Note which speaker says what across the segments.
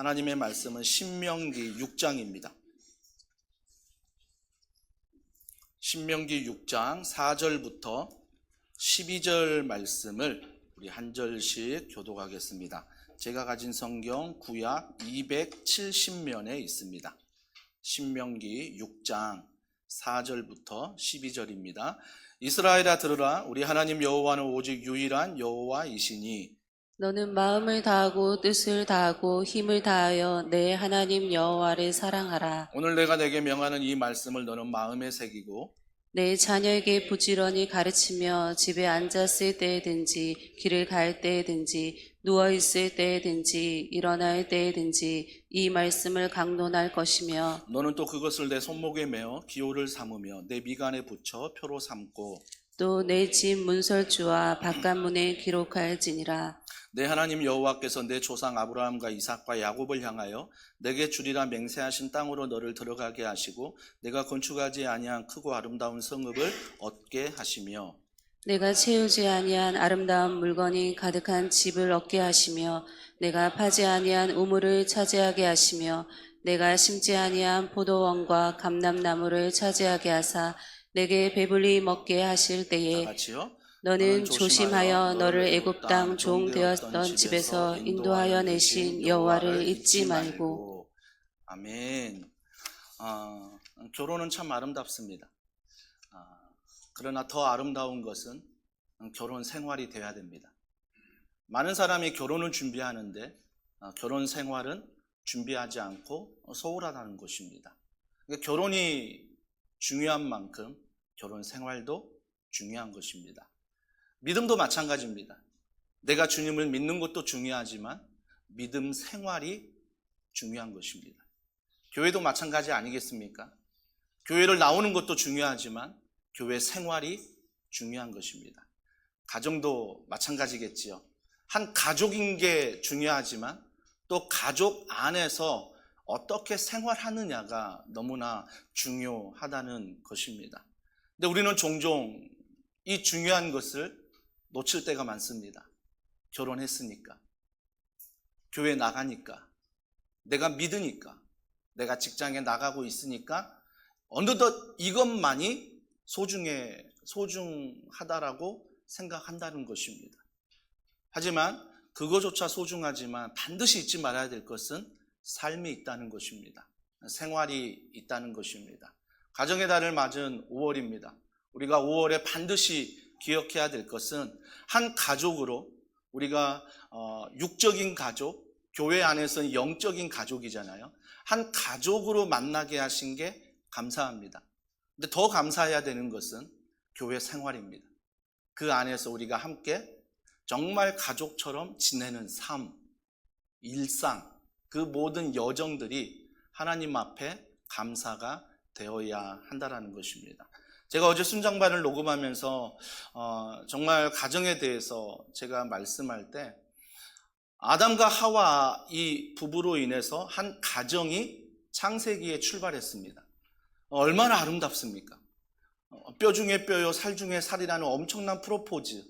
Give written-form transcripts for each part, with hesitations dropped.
Speaker 1: 하나님의 말씀은 신명기 6장입니다. 신명기 6장 4절부터 12절 말씀을 우리 한 절씩 교독하겠습니다. 제가 가진 성경 구약 270면에 있습니다. 신명기 6장 4절부터 12절입니다. 이스라엘아 들으라. 우리 하나님 여호와는 오직 유일한 여호와이시니
Speaker 2: 너는 마음을 다하고 뜻을 다하고 힘을 다하여 내 하나님 여호와를 사랑하라.
Speaker 1: 오늘 내가 내게 명하는 이 말씀을 너는 마음에 새기고
Speaker 2: 내 자녀에게 부지런히 가르치며 집에 앉았을 때든지 길을 갈 때든지 누워있을 때든지 일어날 때든지 이 말씀을 강론할 것이며
Speaker 1: 너는 또 그것을 내 손목에 메어 기호를 삼으며 내 미간에 붙여 표로 삼고
Speaker 2: 또 내 집 문설주와 바깥문에 기록할지니라.
Speaker 1: 내 하나님 여호와께서 내 조상 아브라함과 이삭과 야곱을 향하여 내게 주리라 맹세하신 땅으로 너를 들어가게 하시고 내가 건축하지 아니한 크고 아름다운 성읍을 얻게 하시며
Speaker 2: 내가 채우지 아니한 아름다운 물건이 가득한 집을 얻게 하시며 내가 파지 아니한 우물을 차지하게 하시며 내가 심지 아니한 포도원과 감람나무를 차지하게 하사 내게 배불리 먹게 하실
Speaker 1: 다
Speaker 2: 때에
Speaker 1: 같이요.
Speaker 2: 너는 조심하여 너를 애굽 땅 종 되었던 집에서 인도하여 내신 여호와를 잊지 말고.
Speaker 1: 아멘. 결혼은 참 아름답습니다. 그러나 더 아름다운 것은 결혼 생활이 되어야 됩니다. 많은 사람이 결혼을 준비하는데 결혼 생활은 준비하지 않고 소홀하다는 것입니다. 그러니까 결혼이 중요한 만큼 결혼 생활도 중요한 것입니다. 믿음도 마찬가지입니다. 내가 주님을 믿는 것도 중요하지만 믿음 생활이 중요한 것입니다. 교회도 마찬가지 아니겠습니까? 교회를 나오는 것도 중요하지만 교회 생활이 중요한 것입니다. 가정도 마찬가지겠지요. 한 가족인 게 중요하지만 또 가족 안에서 어떻게 생활하느냐가 너무나 중요하다는 것입니다. 근데 우리는 종종 이 중요한 것을 놓칠 때가 많습니다. 결혼했으니까, 교회 나가니까, 내가 믿으니까, 내가 직장에 나가고 있으니까 어느덧 이것만이 소중하다라고 생각한다는 것입니다. 하지만 그거조차 소중하지만 반드시 잊지 말아야 될 것은 삶이 있다는 것입니다. 생활이 있다는 것입니다. 가정의 달을 맞은 5월입니다. 우리가 5월에 반드시 기억해야 될 것은 한 가족으로 우리가 육적인 가족, 교회 안에서는 영적인 가족이잖아요. 한 가족으로 만나게 하신 게 감사합니다. 근데 더 감사해야 되는 것은 교회 생활입니다. 그 안에서 우리가 함께 정말 가족처럼 지내는 삶, 일상, 그 모든 여정들이 하나님 앞에 감사가 되어야 한다는 것입니다. 제가 어제 순장반을 녹음하면서 정말 가정에 대해서 제가 말씀할 때 아담과 하와 이 부부로 인해서 한 가정이 창세기에 출발했습니다. 얼마나 아름답습니까? 뼈 중에 뼈요 살 중에 살이라는 엄청난 프로포즈,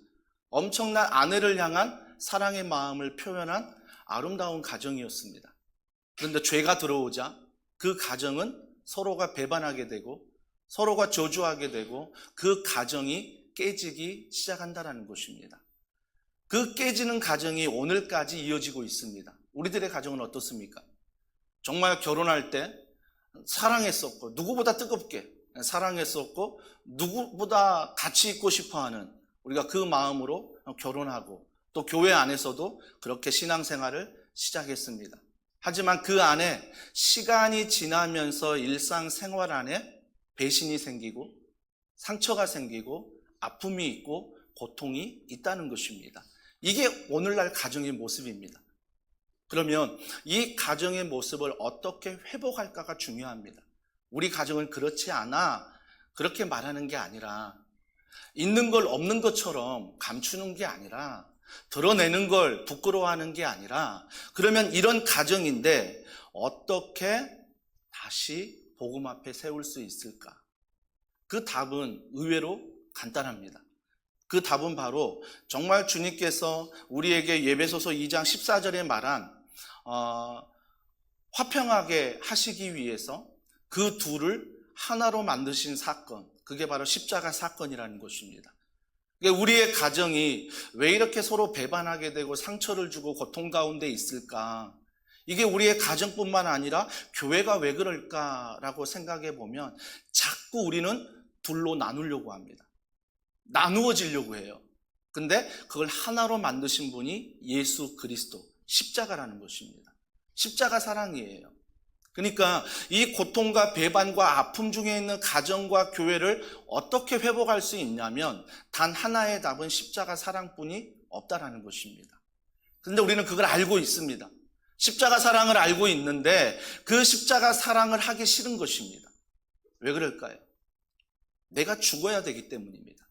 Speaker 1: 엄청난 아내를 향한 사랑의 마음을 표현한 아름다운 가정이었습니다. 그런데 죄가 들어오자 그 가정은 서로가 배반하게 되고 서로가 저주하게 되고 그 가정이 깨지기 시작한다는 것입니다. 그 깨지는 가정이 오늘까지 이어지고 있습니다. 우리들의 가정은 어떻습니까? 정말 결혼할 때 사랑했었고 누구보다 뜨겁게 사랑했었고 누구보다 같이 있고 싶어하는 우리가 그 마음으로 결혼하고 또 교회 안에서도 그렇게 신앙생활을 시작했습니다. 하지만 그 안에 시간이 지나면서 일상생활 안에 배신이 생기고 상처가 생기고 아픔이 있고 고통이 있다는 것입니다. 이게 오늘날 가정의 모습입니다. 그러면 이 가정의 모습을 어떻게 회복할까가 중요합니다. 우리 가정은 그렇지 않아 그렇게 말하는 게 아니라 있는 걸 없는 것처럼 감추는 게 아니라 드러내는 걸 부끄러워하는 게 아니라 그러면 이런 가정인데 어떻게 다시 복음 앞에 세울 수 있을까? 그 답은 의외로 간단합니다. 그 답은 바로 정말 주님께서 우리에게 예배소서 2장 14절에 말한 화평하게 하시기 위해서 그 둘을 하나로 만드신 사건, 그게 바로 십자가 사건이라는 것입니다. 우리의 가정이 왜 이렇게 서로 배반하게 되고 상처를 주고 고통 가운데 있을까? 이게 우리의 가정뿐만 아니라 교회가 왜 그럴까라고 생각해 보면 자꾸 우리는 둘로 나누려고 합니다. 나누어지려고 해요. 근데 그걸 하나로 만드신 분이 예수 그리스도, 십자가라는 것입니다. 십자가 사랑이에요. 그러니까 이 고통과 배반과 아픔 중에 있는 가정과 교회를 어떻게 회복할 수 있냐면 단 하나의 답은 십자가 사랑뿐이 없다라는 것입니다. 그런데 우리는 그걸 알고 있습니다. 십자가 사랑을 알고 있는데 그 십자가 사랑을 하기 싫은 것입니다. 왜 그럴까요? 내가 죽어야 되기 때문입니다.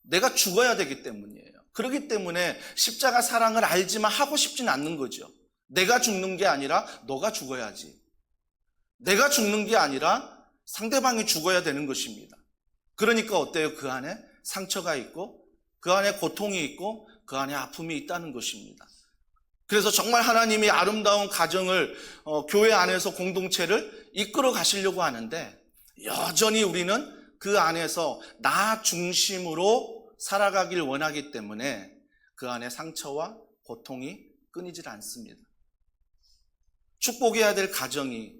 Speaker 1: 내가 죽어야 되기 때문이에요. 그렇기 때문에 십자가 사랑을 알지만 하고 싶진 않는 거죠. 내가 죽는 게 아니라 너가 죽어야지. 내가 죽는 게 아니라 상대방이 죽어야 되는 것입니다. 그러니까 어때요? 그 안에 상처가 있고 그 안에 고통이 있고 그 안에 아픔이 있다는 것입니다. 그래서 정말 하나님이 아름다운 가정을 교회 안에서 공동체를 이끌어 가시려고 하는데 여전히 우리는 그 안에서 나 중심으로 살아가길 원하기 때문에 그 안에 상처와 고통이 끊이질 않습니다. 축복해야 될 가정이,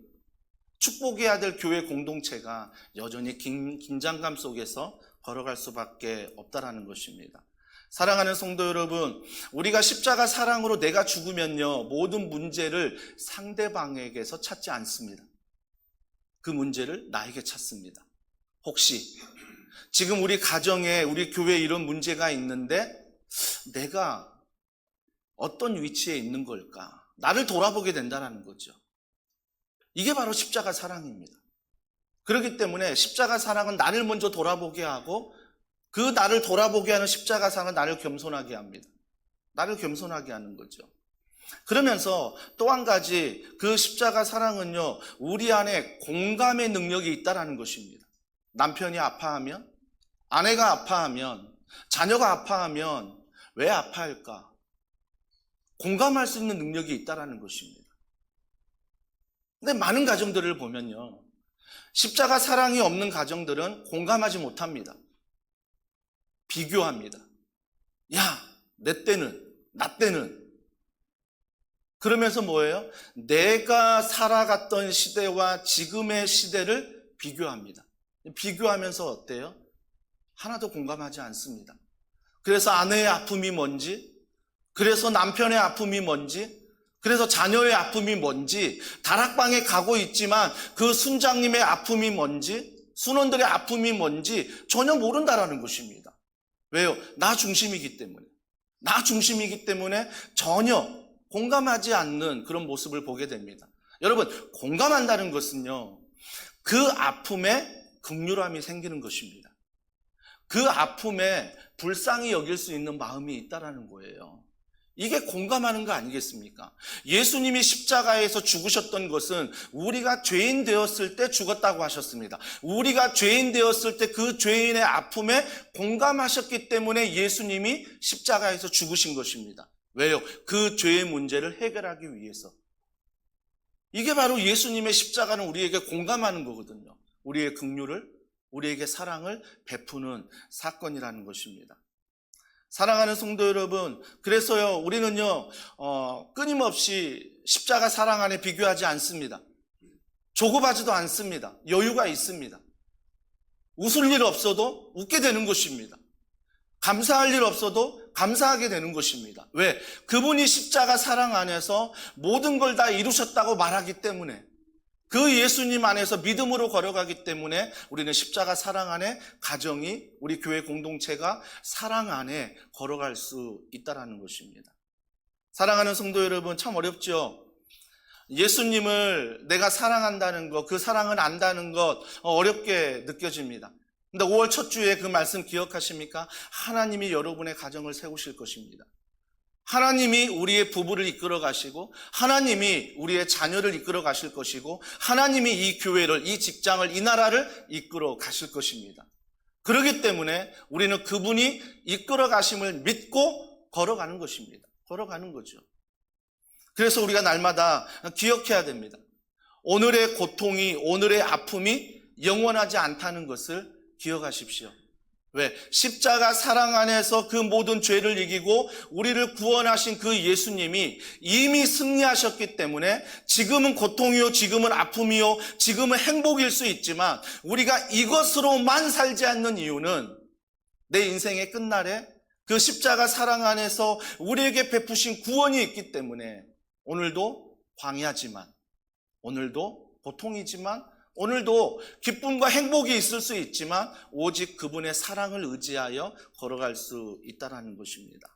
Speaker 1: 축복해야 될 교회 공동체가 여전히 긴장감 속에서 걸어갈 수밖에 없다라는 것입니다. 사랑하는 성도 여러분, 우리가 십자가 사랑으로 내가 죽으면요, 모든 문제를 상대방에게서 찾지 않습니다. 그 문제를 나에게 찾습니다. 혹시 지금 우리 가정에, 우리 교회에 이런 문제가 있는데 내가 어떤 위치에 있는 걸까? 나를 돌아보게 된다는 거죠. 이게 바로 십자가 사랑입니다. 그렇기 때문에 십자가 사랑은 나를 먼저 돌아보게 하고 그 나를 돌아보게 하는 십자가 사랑은 나를 겸손하게 합니다. 나를 겸손하게 하는 거죠. 그러면서 또 한 가지 그 십자가 사랑은요, 우리 안에 공감의 능력이 있다는 것입니다. 남편이 아파하면, 아내가 아파하면, 자녀가 아파하면 왜 아파할까? 공감할 수 있는 능력이 있다는 것입니다. 근데 많은 가정들을 보면요, 십자가 사랑이 없는 가정들은 공감하지 못합니다. 비교합니다. 야, 내 때는, 나 때는. 그러면서 뭐예요? 내가 살아갔던 시대와 지금의 시대를 비교합니다. 비교하면서 어때요? 하나도 공감하지 않습니다. 그래서 아내의 아픔이 뭔지, 그래서 남편의 아픔이 뭔지, 그래서 자녀의 아픔이 뭔지, 다락방에 가고 있지만 그 순장님의 아픔이 뭔지, 순원들의 아픔이 뭔지 전혀 모른다라는 것입니다. 왜요? 나 중심이기 때문에. 나 중심이기 때문에 전혀 공감하지 않는 그런 모습을 보게 됩니다. 여러분, 공감한다는 것은요, 그 아픔에 긍휼함이 생기는 것입니다. 그 아픔에 불쌍히 여길 수 있는 마음이 있다라는 거예요. 이게 공감하는 거 아니겠습니까? 예수님이 십자가에서 죽으셨던 것은 우리가 죄인 되었을 때 죽었다고 하셨습니다. 우리가 죄인 되었을 때 그 죄인의 아픔에 공감하셨기 때문에 예수님이 십자가에서 죽으신 것입니다. 왜요? 그 죄의 문제를 해결하기 위해서. 이게 바로 예수님의 십자가는 우리에게 공감하는 거거든요. 우리의 긍휼을, 우리에게 사랑을 베푸는 사건이라는 것입니다. 사랑하는 성도 여러분, 그래서요, 우리는요, 끊임없이 십자가 사랑 안에 비교하지 않습니다. 조급하지도 않습니다. 여유가 있습니다. 웃을 일 없어도 웃게 되는 것입니다. 감사할 일 없어도 감사하게 되는 것입니다. 왜? 그분이 십자가 사랑 안에서 모든 걸 다 이루셨다고 말하기 때문에, 그 예수님 안에서 믿음으로 걸어가기 때문에 우리는 십자가 사랑 안에 가정이, 우리 교회 공동체가 사랑 안에 걸어갈 수 있다는 것입니다. 사랑하는 성도 여러분, 참 어렵죠? 예수님을 내가 사랑한다는 것, 그 사랑을 안다는 것 어렵게 느껴집니다. 근데 5월 첫 주에 그 말씀 기억하십니까? 하나님이 여러분의 가정을 세우실 것입니다. 하나님이 우리의 부부를 이끌어 가시고, 하나님이 우리의 자녀를 이끌어 가실 것이고, 하나님이 이 교회를, 이 직장을, 이 나라를 이끌어 가실 것입니다. 그렇기 때문에 우리는 그분이 이끌어 가심을 믿고 걸어가는 것입니다. 걸어가는 거죠. 그래서 우리가 날마다 기억해야 됩니다. 오늘의 고통이, 오늘의 아픔이 영원하지 않다는 것을 기억하십시오. 왜? 십자가 사랑 안에서 그 모든 죄를 이기고 우리를 구원하신 그 예수님이 이미 승리하셨기 때문에 지금은 고통이요, 지금은 아픔이요, 지금은 행복일 수 있지만 우리가 이것으로만 살지 않는 이유는 내 인생의 끝날에 그 십자가 사랑 안에서 우리에게 베푸신 구원이 있기 때문에 오늘도 광야지만, 오늘도 고통이지만, 오늘도 기쁨과 행복이 있을 수 있지만 오직 그분의 사랑을 의지하여 걸어갈 수 있다는 것입니다.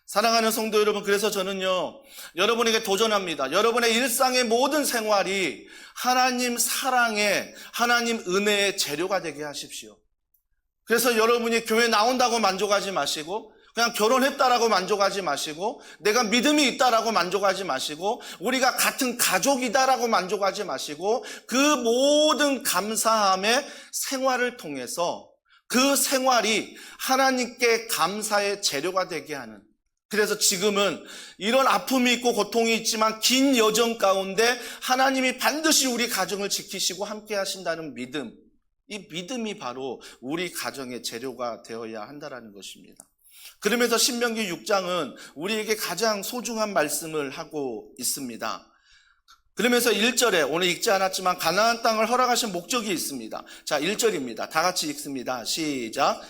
Speaker 1: 사랑하는 성도 여러분, 그래서 저는요, 여러분에게 도전합니다. 여러분의 일상의 모든 생활이 하나님 사랑의, 하나님 은혜의 재료가 되게 하십시오. 그래서 여러분이 교회 나온다고 만족하지 마시고, 그냥 결혼했다라고 만족하지 마시고, 내가 믿음이 있다라고 만족하지 마시고, 우리가 같은 가족이다라고 만족하지 마시고, 그 모든 감사함의 생활을 통해서 그 생활이 하나님께 감사의 재료가 되게 하는, 그래서 지금은 이런 아픔이 있고 고통이 있지만 긴 여정 가운데 하나님이 반드시 우리 가정을 지키시고 함께 하신다는 믿음, 이 믿음이 바로 우리 가정의 재료가 되어야 한다는 것입니다. 그러면서 신명기 6장은 우리에게 가장 소중한 말씀을 하고 있습니다. 그러면서 1절에 오늘 읽지 않았지만 가나안 땅을 허락하신 목적이 있습니다. 자, 1절입니다. 다 같이 읽습니다. 시작.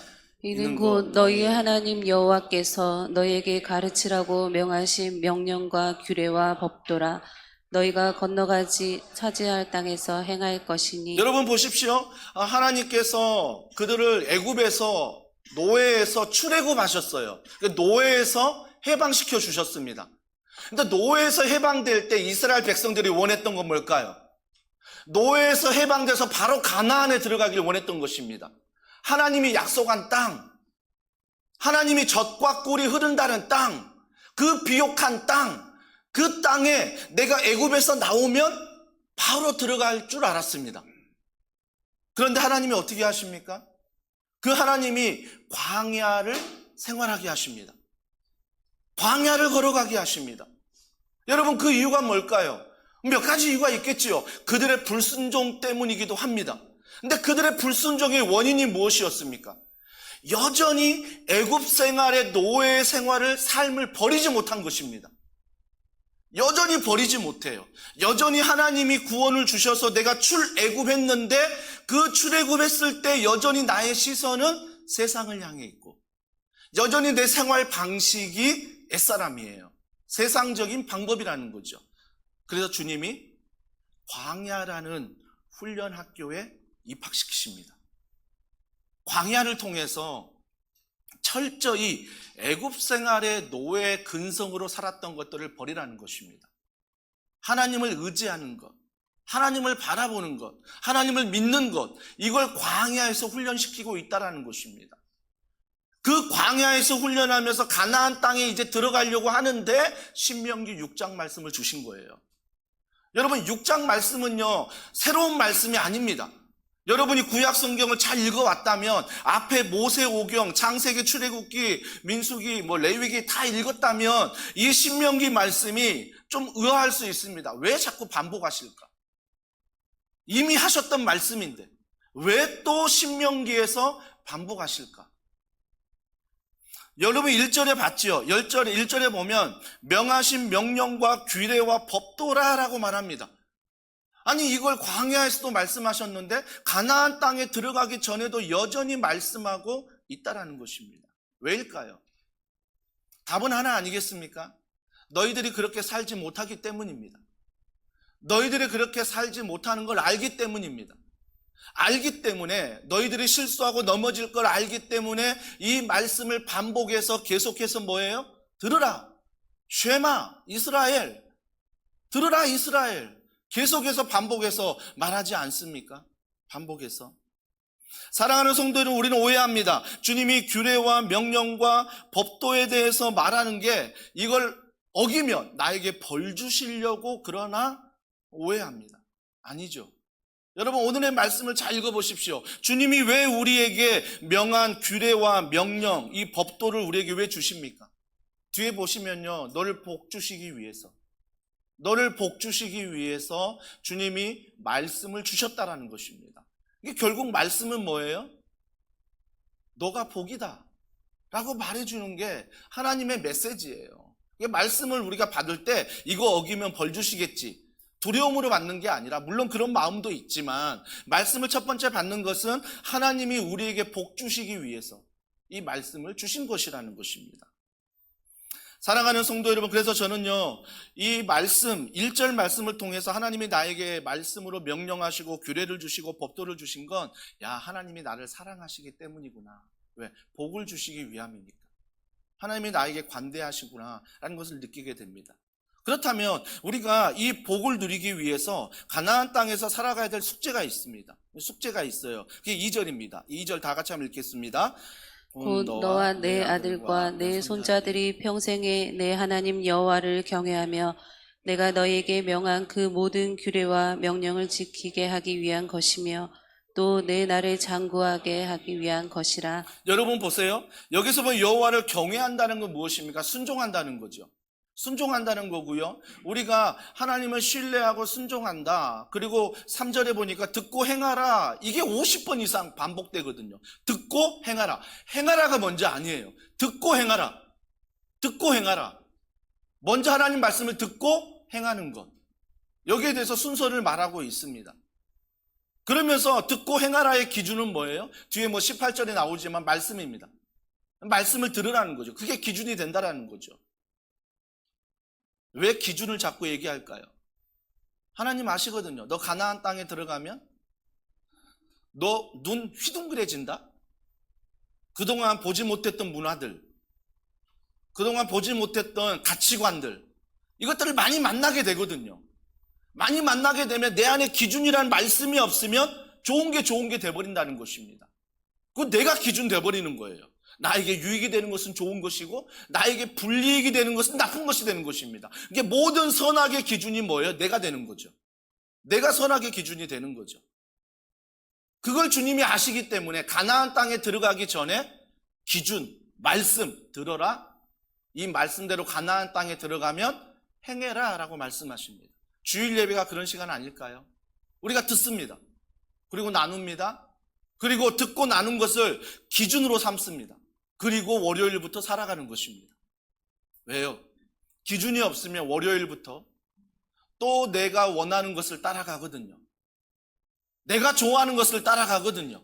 Speaker 2: 이는 곧 너희의 하나님 여호와께서 너희에게 가르치라고 명하신 명령과 규례와 법도라. 너희가 건너가지 차지할 땅에서 행할 것이니.
Speaker 1: 여러분 보십시오. 하나님께서 그들을 애굽에서, 노예에서 출애굽하셨어요. 노예에서 해방시켜 주셨습니다. 근데 노예에서 해방될 때 이스라엘 백성들이 원했던 건 뭘까요? 노예에서 해방돼서 바로 가나안에 들어가길 원했던 것입니다. 하나님이 약속한 땅, 하나님이 젖과 꿀이 흐른다는 땅, 그 비옥한 땅, 그 땅에 내가 애굽에서 나오면 바로 들어갈 줄 알았습니다. 그런데 하나님이 어떻게 하십니까? 그 하나님이 광야를 생활하게 하십니다. 광야를 걸어가게 하십니다. 여러분, 그 이유가 뭘까요? 몇 가지 이유가 있겠지요. 그들의 불순종 때문이기도 합니다. 근데 그들의 불순종의 원인이 무엇이었습니까? 여전히 애굽 생활의 노예 생활을, 삶을 버리지 못한 것입니다. 여전히 버리지 못해요. 여전히 하나님이 구원을 주셔서 내가 출애굽했는데 그 출애굽했을 때 여전히 나의 시선은 세상을 향해 있고, 여전히 내 생활 방식이 옛사람이에요. 세상적인 방법이라는 거죠. 그래서 주님이 광야라는 훈련 학교에 입학시키십니다. 광야를 통해서 철저히 애굽 생활의 노예 근성으로 살았던 것들을 버리라는 것입니다. 하나님을 의지하는 것, 하나님을 바라보는 것, 하나님을 믿는 것, 이걸 광야에서 훈련시키고 있다는 것입니다. 그 광야에서 훈련하면서 가나안 땅에 이제 들어가려고 하는데 신명기 6장 말씀을 주신 거예요. 여러분, 6장 말씀은요, 새로운 말씀이 아닙니다. 여러분이 구약 성경을 잘 읽어왔다면, 앞에 모세오경, 창세기, 출애굽기, 민수기, 레위기 다 읽었다면 이 신명기 말씀이 좀 의아할 수 있습니다. 왜 자꾸 반복하실까? 이미 하셨던 말씀인데 왜 또 신명기에서 반복하실까? 여러분 1절에 봤죠? 1절에 보면 명하신 명령과 규례와 법도라라고 말합니다. 아니, 이걸 광야에서도 말씀하셨는데 가나안 땅에 들어가기 전에도 여전히 말씀하고 있다라는 것입니다. 왜일까요? 답은 하나 아니겠습니까? 너희들이 그렇게 살지 못하기 때문입니다. 너희들이 그렇게 살지 못하는 걸 알기 때문입니다. 알기 때문에, 너희들이 실수하고 넘어질 걸 알기 때문에 이 말씀을 반복해서 계속해서 뭐예요? 들으라, 쉐마 이스라엘, 들으라 이스라엘, 계속해서 반복해서 말하지 않습니까? 반복해서. 사랑하는 성도 여러분, 우리는 오해합니다. 주님이 규례와 명령과 법도에 대해서 말하는 게 이걸 어기면 나에게 벌 주시려고, 그러나 오해합니다. 아니죠. 여러분, 오늘의 말씀을 잘 읽어보십시오. 주님이 왜 우리에게 명한 규례와 명령, 이 법도를 우리에게 왜 주십니까? 뒤에 보시면요, 너를 복 주시기 위해서, 너를 복 주시기 위해서 주님이 말씀을 주셨다라는 것입니다. 이게 결국 말씀은 뭐예요? 너가 복이다 라고 말해주는 게 하나님의 메시지예요. 이게 말씀을 우리가 받을 때 이거 어기면 벌 주시겠지, 두려움으로 받는 게 아니라, 물론 그런 마음도 있지만 말씀을 첫 번째 받는 것은 하나님이 우리에게 복 주시기 위해서 이 말씀을 주신 것이라는 것입니다. 사랑하는 성도 여러분, 그래서 저는요, 이 말씀, 1절 말씀을 통해서 하나님이 나에게 말씀으로 명령하시고 규례를 주시고 법도를 주신 건, 야, 하나님이 나를 사랑하시기 때문이구나. 왜? 복을 주시기 위함이니까. 하나님이 나에게 관대하시구나 라는 것을 느끼게 됩니다. 그렇다면 우리가 이 복을 누리기 위해서 가나안 땅에서 살아가야 될 숙제가 있습니다. 숙제가 있어요. 그게 2절입니다. 2절 다 같이 한번 읽겠습니다.
Speaker 2: 곧 너와 내 아들과 내 손자들이 평생에 내 하나님 여호와를 경외하며 내가 너희에게 명한 그 모든 규례와 명령을 지키게 하기 위한 것이며 또 내 나를 장구하게 하기 위한 것이라.
Speaker 1: 여러분 보세요. 여기서 보면 여호와를 경외한다는 건 무엇입니까? 순종한다는 거죠. 순종한다는 거고요. 우리가 하나님을 신뢰하고 순종한다. 그리고 3절에 보니까 듣고 행하라. 이게 50번 이상 반복되거든요. 듣고 행하라. 행하라가 먼저 아니에요. 듣고 행하라. 듣고 행하라. 먼저 하나님 말씀을 듣고 행하는 것. 여기에 대해서 순서를 말하고 있습니다. 그러면서 듣고 행하라의 기준은 뭐예요? 뒤에 18절에 나오지만 말씀입니다. 말씀을 들으라는 거죠. 그게 기준이 된다라는 거죠. 왜 기준을 자꾸 얘기할까요? 하나님 아시거든요. 너 가나안 땅에 들어가면 너 눈 휘둥그레진다. 그동안 보지 못했던 문화들, 그동안 보지 못했던 가치관들, 이것들을 많이 만나게 되거든요. 많이 만나게 되면 내 안에 기준이라는 말씀이 없으면 좋은 게 돼버린다는 것입니다. 그건 내가 기준 돼버리는 거예요. 나에게 유익이 되는 것은 좋은 것이고 나에게 불이익이 되는 것은 나쁜 것이 되는 것입니다. 이게 모든 선악의 기준이 뭐예요? 내가 되는 거죠. 내가 선악의 기준이 되는 거죠. 그걸 주님이 아시기 때문에 가나안 땅에 들어가기 전에 기준, 말씀 들어라. 이 말씀대로 가나안 땅에 들어가면 행해라 라고 말씀하십니다. 주일 예배가 그런 시간 아닐까요? 우리가 듣습니다. 그리고 나눕니다. 그리고 듣고 나눈 것을 기준으로 삼습니다. 그리고 월요일부터 살아가는 것입니다. 왜요? 기준이 없으면 월요일부터 또 내가 원하는 것을 따라가거든요. 내가 좋아하는 것을 따라가거든요.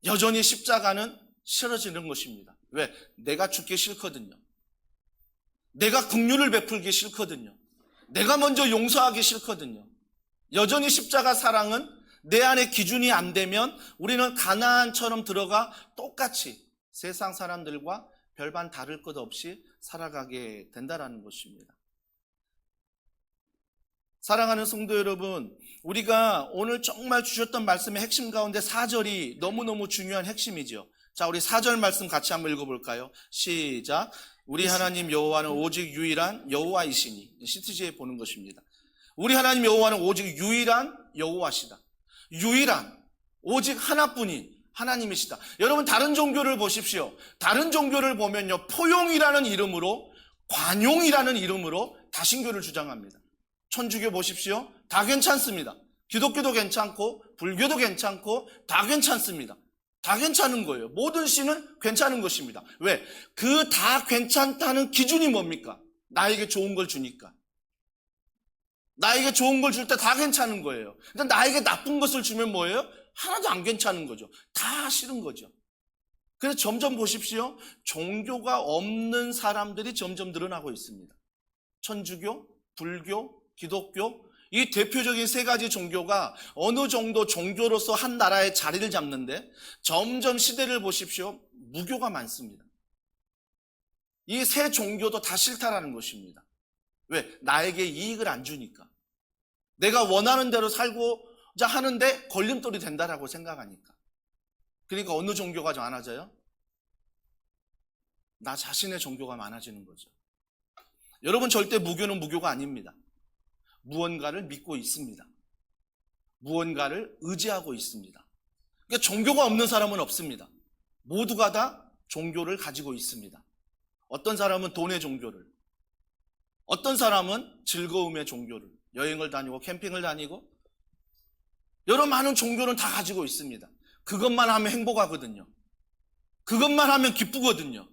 Speaker 1: 여전히 십자가는 싫어지는 것입니다. 왜? 내가 죽기 싫거든요. 내가 긍휼을 베풀기 싫거든요. 내가 먼저 용서하기 싫거든요. 여전히 십자가 사랑은 내 안에 기준이 안 되면 우리는 가나안처럼 들어가 똑같이 세상 사람들과 별반 다를 것 없이 살아가게 된다는 것입니다. 사랑하는 성도 여러분, 우리가 오늘 정말 주셨던 말씀의 핵심 가운데 4절이 너무너무 중요한 핵심이죠. 자, 우리 4절 말씀 같이 한번 읽어볼까요? 시작. 우리 하나님 여호와는 오직 유일한 여호와이시니. CTG에 보는 것입니다. 우리 하나님 여호와는 오직 유일한 여호와시다. 유일한, 오직 하나뿐인 하나님이시다. 여러분, 다른 종교를 보십시오. 다른 종교를 보면요, 포용이라는 이름으로, 관용이라는 이름으로 다신교를 주장합니다. 천주교 보십시오. 다 괜찮습니다. 기독교도 괜찮고 불교도 괜찮고 다 괜찮습니다. 다 괜찮은 거예요. 모든 신은 괜찮은 것입니다. 왜? 그 다 괜찮다는 기준이 뭡니까? 나에게 좋은 걸 주니까. 나에게 좋은 걸 줄 때 다 괜찮은 거예요. 근데 나에게 나쁜 것을 주면 뭐예요? 하나도 안 괜찮은 거죠. 다 싫은 거죠. 그래서 점점 보십시오. 종교가 없는 사람들이 점점 늘어나고 있습니다. 천주교, 불교, 기독교, 이 대표적인 세 가지 종교가 어느 정도 종교로서 한 나라의 자리를 잡는데 점점 시대를 보십시오. 무교가 많습니다. 이 세 종교도 다 싫다라는 것입니다. 왜? 나에게 이익을 안 주니까. 내가 원하는 대로 살고자 하는데 걸림돌이 된다라고 생각하니까. 그러니까 어느 종교가 많아져요? 나 자신의 종교가 많아지는 거죠. 여러분, 절대 무교는 무교가 아닙니다. 무언가를 믿고 있습니다. 무언가를 의지하고 있습니다. 그러니까 종교가 없는 사람은 없습니다. 모두가 다 종교를 가지고 있습니다. 어떤 사람은 돈의 종교를, 어떤 사람은 즐거움의 종교를, 여행을 다니고 캠핑을 다니고 여러 많은 종교는 다 가지고 있습니다. 그것만 하면 행복하거든요. 그것만 하면 기쁘거든요.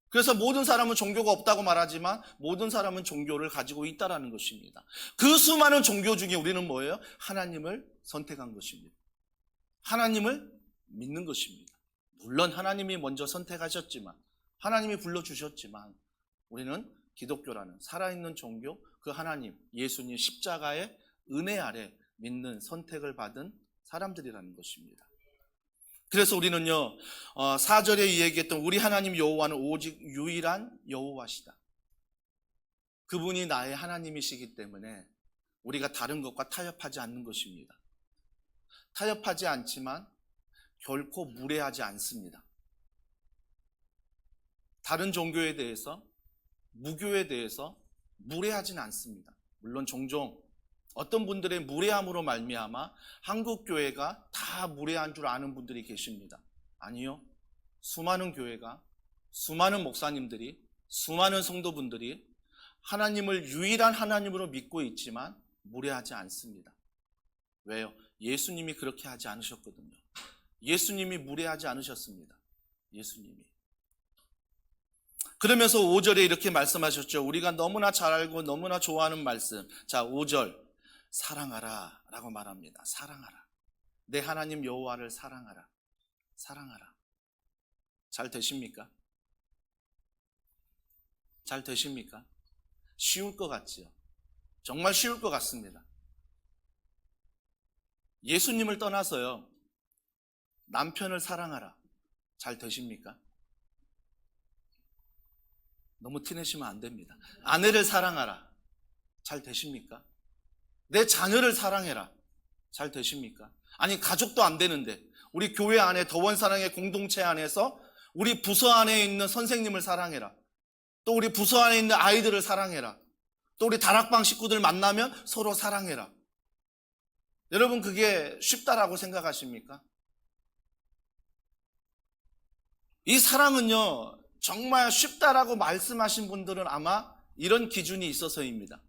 Speaker 1: 그래서 모든 사람은 종교가 없다고 말하지만 모든 사람은 종교를 가지고 있다라는 것입니다. 그 수많은 종교 중에 우리는 뭐예요? 하나님을 선택한 것입니다. 하나님을 믿는 것입니다. 물론 하나님이 먼저 선택하셨지만, 하나님이 불러주셨지만, 우리는 기독교라는 살아있는 종교, 그 하나님, 예수님 십자가의 은혜 아래 믿는 선택을 받은 사람들이라는 것입니다. 그래서 우리는요, 4절에 이야기했던 우리 하나님 여호와는 오직 유일한 여호와시다. 그분이 나의 하나님이시기 때문에 우리가 다른 것과 타협하지 않는 것입니다. 타협하지 않지만 결코 무례하지 않습니다. 다른 종교에 대해서, 무교에 대해서 무례하지는 않습니다. 물론 종종 어떤 분들의 무례함으로 말미암아 한국 교회가 다 무례한 줄 아는 분들이 계십니다. 아니요. 수많은 교회가, 수많은 목사님들이, 수많은 성도분들이 하나님을 유일한 하나님으로 믿고 있지만 무례하지 않습니다. 왜요? 예수님이 그렇게 하지 않으셨거든요. 예수님이 무례하지 않으셨습니다. 예수님이. 그러면서 5절에 이렇게 말씀하셨죠. 우리가 너무나 잘 알고 너무나 좋아하는 말씀. 자, 5절. 사랑하라 라고 말합니다. 사랑하라. 내 하나님 여호와를 사랑하라. 사랑하라. 잘 되십니까? 잘 되십니까? 쉬울 것 같지요? 정말 쉬울 것 같습니다. 예수님을 떠나서요, 남편을 사랑하라. 잘 되십니까? 너무 티내시면 안 됩니다. 아내를 사랑하라. 잘 되십니까? 내 자녀를 사랑해라. 잘 되십니까? 아니, 가족도 안 되는데 우리 교회 안에 더원사랑의 공동체 안에서 우리 부서 안에 있는 선생님을 사랑해라. 또 우리 부서 안에 있는 아이들을 사랑해라. 또 우리 다락방 식구들 만나면 서로 사랑해라. 여러분, 그게 쉽다라고 생각하십니까? 이 사랑은요, 정말 쉽다라고 말씀하신 분들은 아마 이런 기준이 있어서입니다.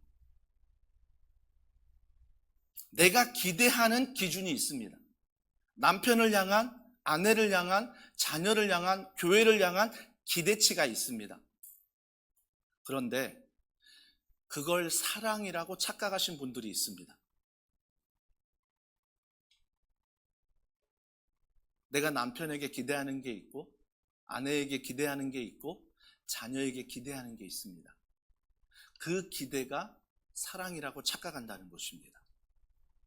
Speaker 1: 내가 기대하는 기준이 있습니다. 남편을 향한, 아내를 향한, 자녀를 향한, 교회를 향한 기대치가 있습니다. 그런데 그걸 사랑이라고 착각하신 분들이 있습니다. 내가 남편에게 기대하는 게 있고, 아내에게 기대하는 게 있고, 자녀에게 기대하는 게 있습니다. 그 기대가 사랑이라고 착각한다는 것입니다.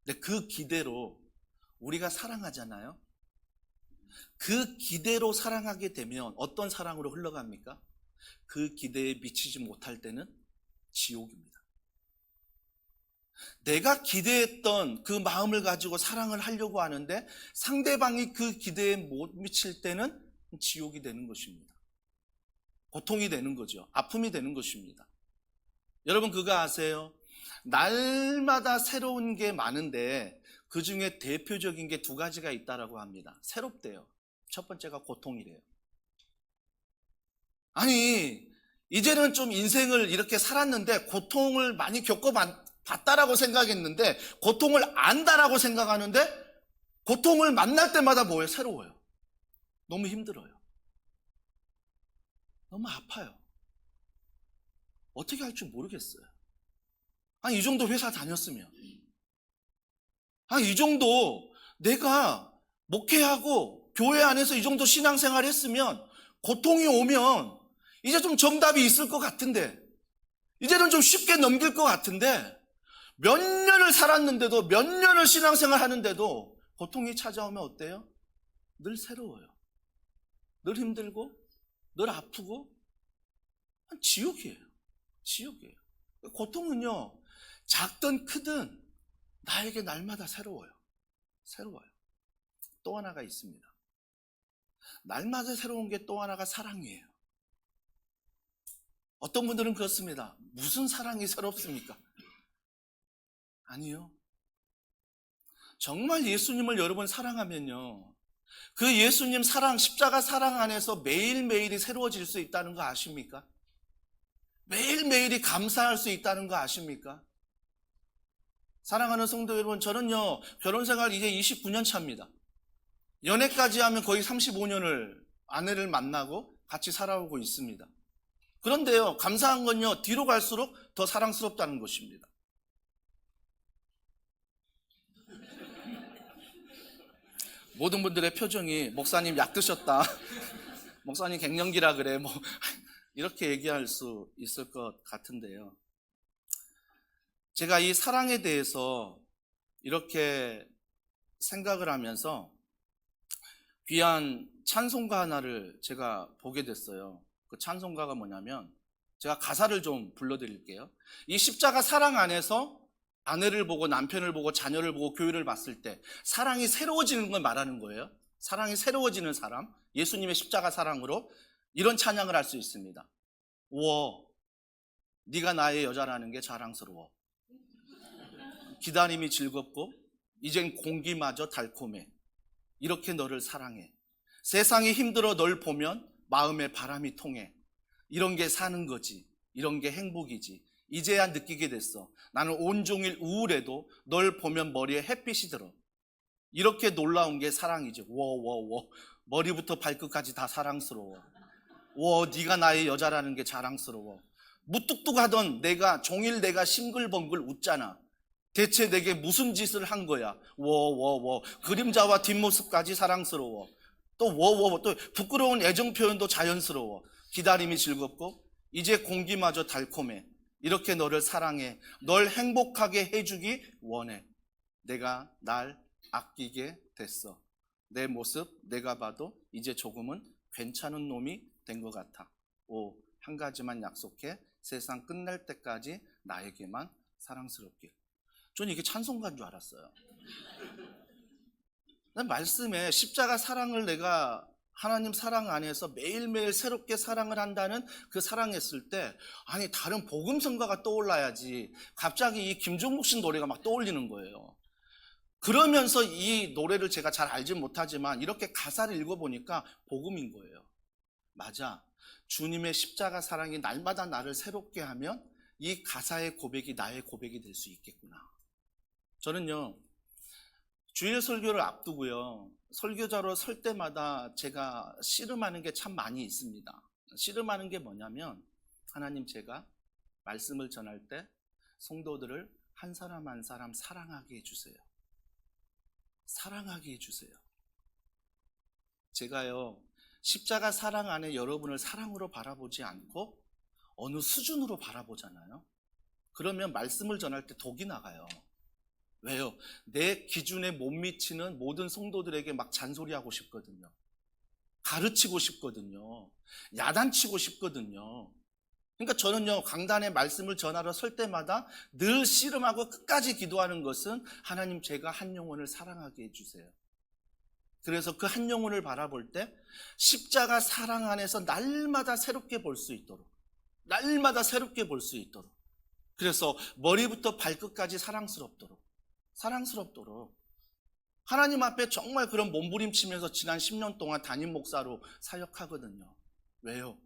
Speaker 1: 근데 그 기대로 우리가 사랑하잖아요. 그 기대로 사랑하게 되면 어떤 사랑으로 흘러갑니까? 그 기대에 미치지 못할 때는 지옥입니다. 내가 기대했던 그 마음을 가지고 사랑을 하려고 하는데 상대방이 그 기대에 못 미칠 때는 지옥이 되는 것입니다. 고통이 되는 거죠. 아픔이 되는 것입니다. 여러분, 그거 아세요? 날마다 새로운 게 많은데 그 중에 대표적인 게 두 가지가 있다라고 합니다. 새롭대요. 첫 번째가 고통이래요. 아니, 이제는 좀 인생을 이렇게 살았는데 고통을 많이 겪어봤다라고 생각했는데 고통을 안다라고 생각하는데 고통을 만날 때마다 뭐예요? 새로워요. 너무 힘들어요. 너무 아파요. 어떻게 할 줄 모르겠어요. 이 정도 회사 다녔으면, 이 정도 내가 목회하고 교회 안에서 이 정도 신앙생활 했으면 고통이 오면 이제 좀 정답이 있을 것 같은데, 이제는 좀 쉽게 넘길 것 같은데, 몇 년을 살았는데도, 몇 년을 신앙생활 하는데도 고통이 찾아오면 어때요? 늘 새로워요. 늘 힘들고, 늘 아프고, 지옥이에요. 지옥이에요. 고통은요, 작든 크든 나에게 날마다 새로워요. 새로워요. 또 하나가 있습니다. 날마다 새로운 게 또 하나가 사랑이에요. 어떤 분들은 그렇습니다. 무슨 사랑이 새롭습니까? 아니요. 정말 예수님을 여러분 사랑하면요, 그 예수님 사랑, 십자가 사랑 안에서 매일매일이 새로워질 수 있다는 거 아십니까? 매일매일이 감사할 수 있다는 거 아십니까? 사랑하는 성도 여러분, 저는요, 결혼 생활 이제 29년 차입니다. 연애까지 하면 거의 35년을 아내를 만나고 같이 살아오고 있습니다. 그런데요, 감사한 건요, 뒤로 갈수록 더 사랑스럽다는 것입니다. 모든 분들의 표정이 목사님 약 드셨다. 목사님 갱년기라 그래. 뭐 이렇게 얘기할 수 있을 것 같은데요. 제가 이 사랑에 대해서 이렇게 생각을 하면서 귀한 찬송가 하나를 제가 보게 됐어요. 그 찬송가가 뭐냐면 제가 가사를 좀 불러드릴게요. 이 십자가 사랑 안에서 아내를 보고 남편을 보고 자녀를 보고 교회를 봤을 때 사랑이 새로워지는 걸 말하는 거예요. 사랑이 새로워지는 사람, 예수님의 십자가 사랑으로 이런 찬양을 할 수 있습니다. 우와, 네가 나의 여자라는 게 자랑스러워. 기다림이 즐겁고 이젠 공기마저 달콤해. 이렇게 너를 사랑해. 세상이 힘들어 널 보면 마음에 바람이 통해. 이런 게 사는 거지. 이런 게 행복이지. 이제야 느끼게 됐어. 나는 온종일 우울해도 널 보면 머리에 햇빛이 들어. 이렇게 놀라운 게 사랑이지. 워워워. 머리부터 발끝까지 다 사랑스러워. 네가 나의 여자라는 게 자랑스러워. 무뚝뚝하던 내가 종일 내가 싱글벙글 웃잖아. 대체 내게 무슨 짓을 한 거야? 워워워. 그림자와 뒷모습까지 사랑스러워. 또 워워워. 또 부끄러운 애정 표현도 자연스러워. 기다림이 즐겁고 이제 공기마저 달콤해. 이렇게 너를 사랑해. 널 행복하게 해주기 원해. 내가 날 아끼게 됐어. 내 모습 내가 봐도 이제 조금은 괜찮은 놈이 된 것 같아. 한 가지만 약속해. 세상 끝날 때까지 나에게만 사랑스럽길. 저는 이게 찬송가인 줄 알았어요. 말씀에 십자가 사랑을 내가 하나님 사랑 안에서 매일매일 새롭게 사랑을 한다는 그 사랑했을 때, 아니 다른 복음성가가 떠올라야지 갑자기 이 김종국 씨 노래가 막 떠올리는 거예요. 그러면서 이 노래를 제가 잘 알지 못하지만 이렇게 가사를 읽어보니까 복음인 거예요. 맞아, 주님의 십자가 사랑이 날마다 나를 새롭게 하면 이 가사의 고백이 나의 고백이 될 수 있겠구나. 저는요, 주일 설교를 앞두고요, 설교자로 설 때마다 제가 씨름하는 게 참 많이 있습니다. 씨름하는 게 뭐냐면, 하나님, 제가 말씀을 전할 때 성도들을 한 사람 한 사람 사랑하게 해주세요. 사랑하게 해주세요. 제가요, 십자가 사랑 안에 여러분을 사랑으로 바라보지 않고 어느 수준으로 바라보잖아요. 그러면 말씀을 전할 때 독이 나가요. 왜요? 내 기준에 못 미치는 모든 성도들에게 막 잔소리하고 싶거든요. 가르치고 싶거든요. 야단치고 싶거든요. 그러니까 저는요, 강단에 말씀을 전하러 설 때마다 늘 씨름하고 끝까지 기도하는 것은, 하나님, 제가 한 영혼을 사랑하게 해주세요. 그래서 그 한 영혼을 바라볼 때 십자가 사랑 안에서 날마다 새롭게 볼 수 있도록, 날마다 새롭게 볼 수 있도록, 그래서 머리부터 발끝까지 사랑스럽도록 하나님 앞에 정말 그런 몸부림치면서 지난 10년 동안 담임 목사로 사역하거든요. 왜요?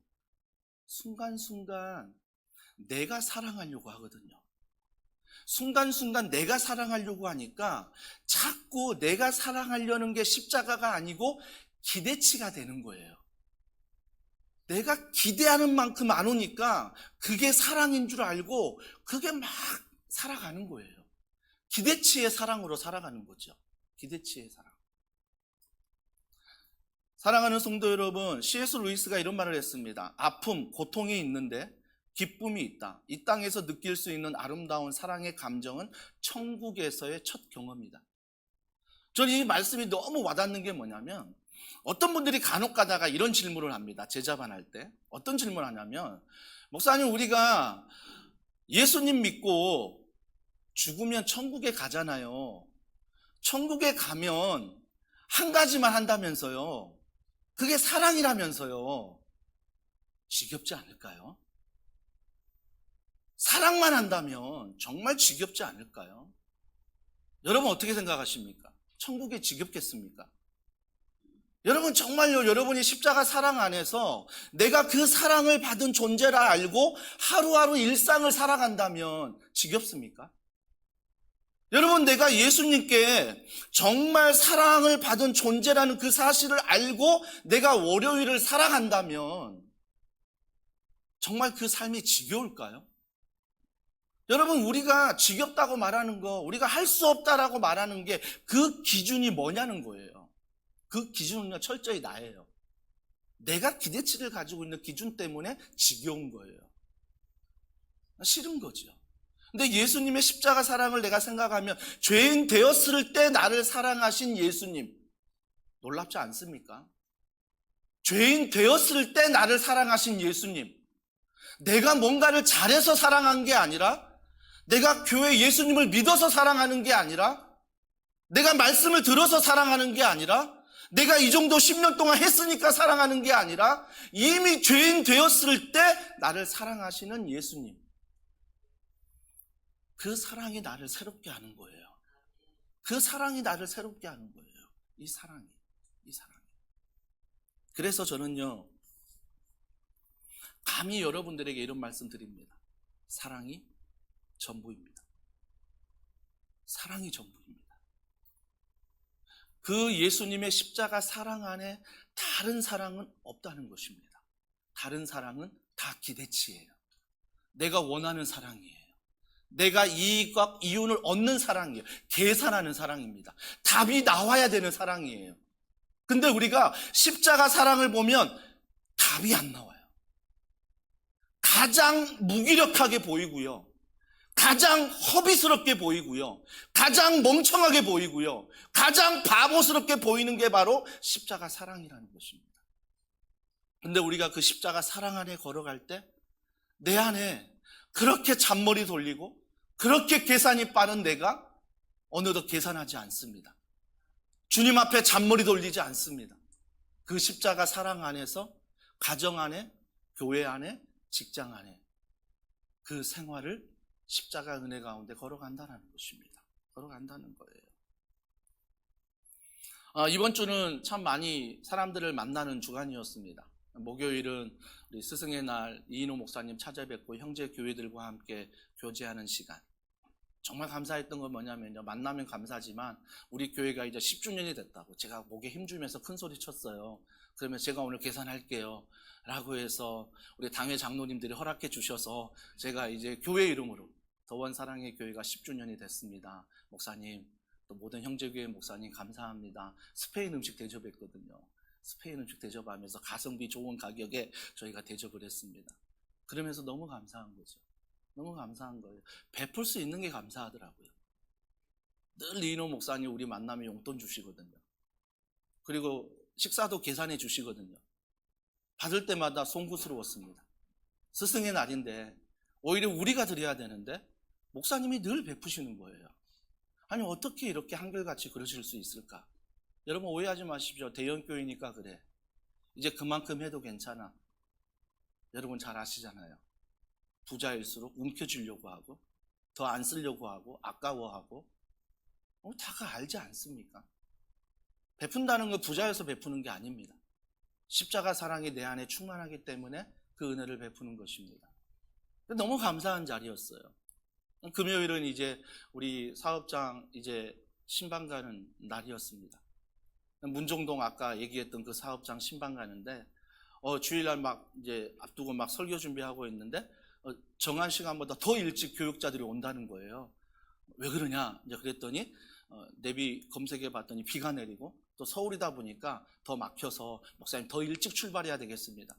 Speaker 1: 순간순간 내가 사랑하려고 하거든요. 순간순간 내가 사랑하려고 하니까 자꾸 내가 사랑하려는 게 십자가가 아니고 기대치가 되는 거예요. 내가 기대하는 만큼 안 오니까 그게 사랑인 줄 알고 그게 막 살아가는 거예요. 기대치의 사랑으로 살아가는 거죠. 기대치의 사랑. 사랑하는 성도 여러분, C.S. 루이스가 이런 말을 했습니다. 아픔, 고통이 있는데 기쁨이 있다. 이 땅에서 느낄 수 있는 아름다운 사랑의 감정은 천국에서의 첫 경험이다. 저는 이 말씀이 너무 와닿는 게 뭐냐면, 어떤 분들이 간혹 가다가 이런 질문을 합니다. 제자반할 때. 어떤 질문을 하냐면, 목사님, 우리가 예수님 믿고 죽으면 천국에 가잖아요. 천국에 가면 한 가지만 한다면서요. 그게 사랑이라면서요. 지겹지 않을까요? 사랑만 한다면 정말 지겹지 않을까요? 여러분 어떻게 생각하십니까? 천국에 지겹겠습니까? 여러분 정말요, 여러분이 십자가 사랑 안에서 내가 그 사랑을 받은 존재라 알고 하루하루 일상을 살아간다면 지겹습니까? 여러분, 내가 예수님께 정말 사랑을 받은 존재라는 그 사실을 알고 내가 월요일을 살아간다면 정말 그 삶이 지겨울까요? 여러분, 우리가 지겹다고 말하는 거, 우리가 할 수 없다라고 말하는 게 그 기준이 뭐냐는 거예요. 그 기준은요, 철저히 나예요. 내가 기대치를 가지고 있는 기준 때문에 지겨운 거예요. 싫은 거죠. 근데 예수님의 십자가 사랑을 내가 생각하면 죄인 되었을 때 나를 사랑하신 예수님, 놀랍지 않습니까? 죄인 되었을 때 나를 사랑하신 예수님, 내가 뭔가를 잘해서 사랑한 게 아니라, 내가 교회 예수님을 믿어서 사랑하는 게 아니라, 내가 말씀을 들어서 사랑하는 게 아니라, 내가 이 정도 10년 동안 했으니까 사랑하는 게 아니라, 이미 죄인 되었을 때 나를 사랑하시는 예수님, 그 사랑이 나를 새롭게 하는 거예요. 그 사랑이 나를 새롭게 하는 거예요. 이 사랑이. 그래서 저는요, 감히 여러분들에게 이런 말씀 드립니다. 사랑이 전부입니다. 사랑이 전부입니다. 그 예수님의 십자가 사랑 안에 다른 사랑은 없다는 것입니다. 다른 사랑은 다 기대치예요. 내가 원하는 사랑이에요. 내가 이익과 이윤을 얻는 사랑이에요. 계산하는 사랑입니다. 답이 나와야 되는 사랑이에요. 근데 우리가 십자가 사랑을 보면 답이 안 나와요. 가장 무기력하게 보이고요. 가장 허비스럽게 보이고요. 가장 멍청하게 보이고요. 가장 바보스럽게 보이는 게 바로 십자가 사랑이라는 것입니다. 근데 우리가 그 십자가 사랑 안에 걸어갈 때 내 안에 그렇게 잔머리 돌리고 그렇게 계산이 빠른 내가 어느덧 계산하지 않습니다. 주님 앞에 잔머리 돌리지 않습니다. 그 십자가 사랑 안에서 가정 안에, 교회 안에, 직장 안에 그 생활을 십자가 은혜 가운데 걸어간다는 것입니다. 걸어간다는 거예요. 이번 주는 참 많이 사람들을 만나는 주간이었습니다. 목요일은 우리 스승의 날 이인호 목사님 찾아뵙고 형제 교회들과 함께 교제하는 시간. 정말 감사했던 건 뭐냐면요, 만나면 감사하지만 우리 교회가 이제 10주년이 됐다고 제가 목에 힘주면서 큰 소리 쳤어요. 그러면 제가 오늘 계산할게요 라고 해서 우리 당회 장로님들이 허락해 주셔서 제가 이제 교회 이름으로 더원사랑의 교회가 10주년이 됐습니다. 목사님, 또 모든 형제교회 목사님 감사합니다. 스페인 음식 대접했거든요. 스페인 음식 대접하면서 가성비 좋은 가격에 저희가 대접을 했습니다. 그러면서 너무 감사한 거죠. 너무 감사한 거예요. 베풀 수 있는 게 감사하더라고요. 늘 이인호 목사님 우리 만나면 용돈 주시거든요. 그리고 식사도 계산해 주시거든요. 받을 때마다 송구스러웠습니다. 스승의 날인데 오히려 우리가 드려야 되는데 목사님이 늘 베푸시는 거예요. 아니 어떻게 이렇게 한결같이 그러실 수 있을까? 여러분 오해하지 마십시오. 대형교회니까 그래. 이제 그만큼 해도 괜찮아. 여러분 잘 아시잖아요. 부자일수록 움켜쥐려고 하고 더 안 쓰려고 하고 아까워하고 다가 알지 않습니까? 베푼다는 건 부자여서 베푸는 게 아닙니다. 십자가 사랑이 내 안에 충만하기 때문에 그 은혜를 베푸는 것입니다. 너무 감사한 자리였어요. 금요일은 이제 우리 사업장 이제 신방 가는 날이었습니다. 문종동 아까 얘기했던 그 사업장 신방 가는데 주일날 막 이제 앞두고 막 설교 준비하고 있는데 정한 시간보다 더 일찍 교육자들이 온다는 거예요. 왜 그러냐? 이제 그랬더니 내비 검색해 봤더니 비가 내리고 또 서울이다 보니까 더 막혀서 목사님 더 일찍 출발해야 되겠습니다.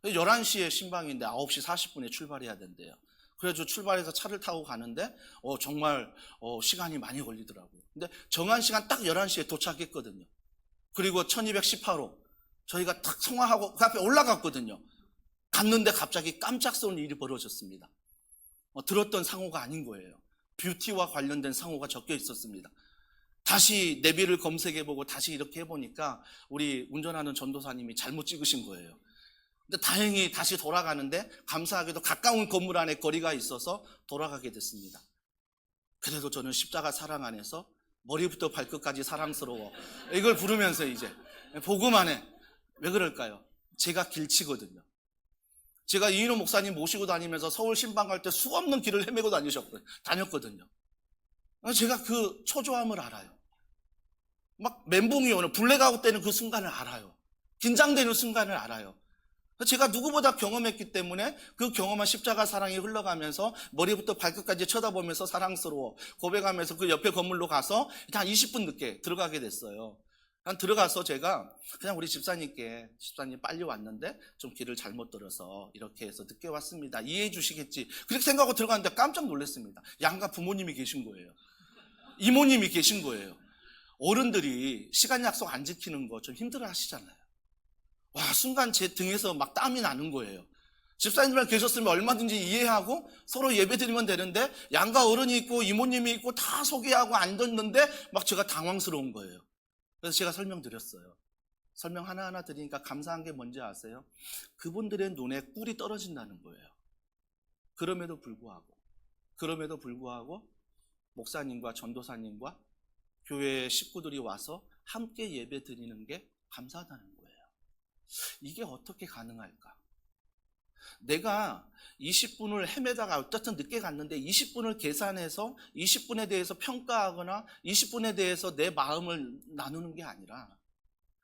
Speaker 1: 11시에 신방인데 9시 40분에 출발해야 된대요. 그래서 출발해서 차를 타고 가는데 정말 시간이 많이 걸리더라고요. 근데 정한 시간 딱 11시에 도착했거든요. 그리고 1218호 저희가 딱 통화하고 그 앞에 올라갔거든요. 갔는데 갑자기 깜짝 쏘는 일이 벌어졌습니다. 들었던 상호가 아닌 거예요. 뷰티와 관련된 상호가 적혀 있었습니다. 다시 내비를 검색해보고 다시 이렇게 해보니까 우리 운전하는 전도사님이 잘못 찍으신 거예요. 근데 다행히 다시 돌아가는데 감사하게도 가까운 건물 안에 거리가 있어서 돌아가게 됐습니다. 그래도 저는 십자가 사랑 안에서 머리부터 발끝까지 사랑스러워 이걸 부르면서 이제 복음 안에. 왜 그럴까요? 제가 길치거든요. 제가 이인호 목사님 모시고 다니면서 서울 신방 갈 때 수없는 길을 헤매고 다녔거든요. 제가 그 초조함을 알아요. 막 멘붕이 오는, 블랙아웃 되는 그 순간을 알아요. 긴장되는 순간을 알아요. 제가 누구보다 경험했기 때문에 그 경험한 십자가 사랑이 흘러가면서 머리부터 발끝까지 쳐다보면서 사랑스러워 고백하면서 그 옆에 건물로 가서 한 20분 늦게 들어가게 됐어요. 한 들어가서 제가 그냥 우리 집사님 빨리 왔는데 좀 길을 잘못 들어서 이렇게 해서 늦게 왔습니다. 이해해 주시겠지. 그렇게 생각하고 들어갔는데 깜짝 놀랐습니다. 양가 부모님이 계신 거예요. 이모님이 계신 거예요. 어른들이 시간 약속 안 지키는 거 좀 힘들어 하시잖아요. 와, 순간 제 등에서 막 땀이 나는 거예요. 집사님이랑 계셨으면 얼마든지 이해하고 서로 예배 드리면 되는데 양가 어른이 있고 이모님이 있고 다 소개하고 앉았는데 막 제가 당황스러운 거예요. 그래서 제가 설명드렸어요. 설명 하나하나 드리니까 감사한 게 뭔지 아세요? 그분들의 눈에 꿀이 떨어진다는 거예요. 그럼에도 불구하고 목사님과 전도사님과 교회 식구들이 와서 함께 예배 드리는 게 감사하다는 거예요. 이게 어떻게 가능할까? 내가 20분을 헤매다가 어쨌든 늦게 갔는데 20분을 계산해서 20분에 대해서 평가하거나 20분에 대해서 내 마음을 나누는 게 아니라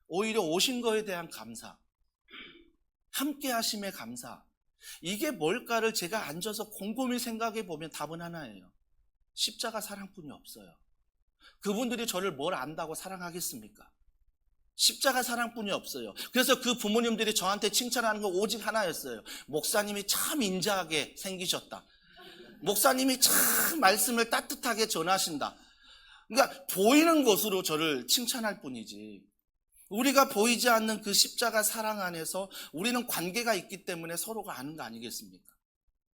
Speaker 1: 오히려 오신 거에 대한 감사, 함께 하심의 감사, 이게 뭘까를 제가 앉아서 곰곰이 생각해 보면 답은 하나예요. 십자가 사랑뿐이 없어요. 그분들이 저를 뭘 안다고 사랑하겠습니까? 십자가 사랑뿐이 없어요. 그래서 그 부모님들이 저한테 칭찬하는 건 오직 하나였어요. 목사님이 참 인자하게 생기셨다. 목사님이 참 말씀을 따뜻하게 전하신다. 그러니까 보이는 것으로 저를 칭찬할 뿐이지, 우리가 보이지 않는 그 십자가 사랑 안에서 우리는 관계가 있기 때문에 서로가 아는 거 아니겠습니까?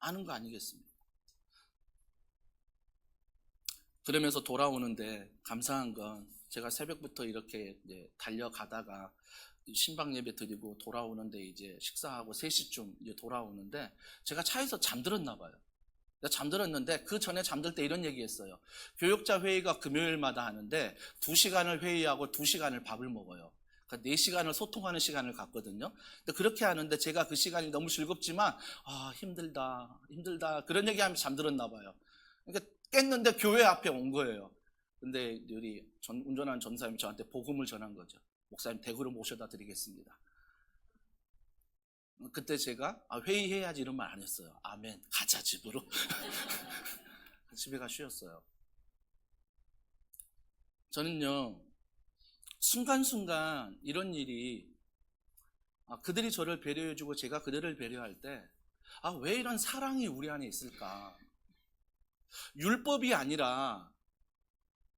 Speaker 1: 아는 거 아니겠습니까? 그러면서 돌아오는데 감사한 건 제가 새벽부터 이렇게 달려가다가 신방 예배 드리고 돌아오는데 이제 식사하고 3시쯤 이제 돌아오는데 제가 차에서 잠들었나 봐요. 잠들었는데 그 전에 잠들 때 이런 얘기했어요. 교역자 회의가 금요일마다 하는데 2시간을 회의하고 2시간을 밥을 먹어요. 그러니까 4시간을 소통하는 시간을 갖거든요. 근데 그렇게 하는데 제가 그 시간이 너무 즐겁지만 힘들다 그런 얘기하면서 잠들었나 봐요. 그러니까 깼는데 교회 앞에 온 거예요. 근데 우리 운전하는 전사님이 저한테 복음을 전한 거죠. 목사님 댁으로 모셔다 드리겠습니다. 그때 제가 회의해야지 이런 말 안 했어요. 아멘, 가자 집으로. 집에 가 쉬었어요. 저는요, 순간순간 이런 일이, 그들이 저를 배려해주고 제가 그들을 배려할 때 왜 이런 사랑이 우리 안에 있을까? 율법이 아니라,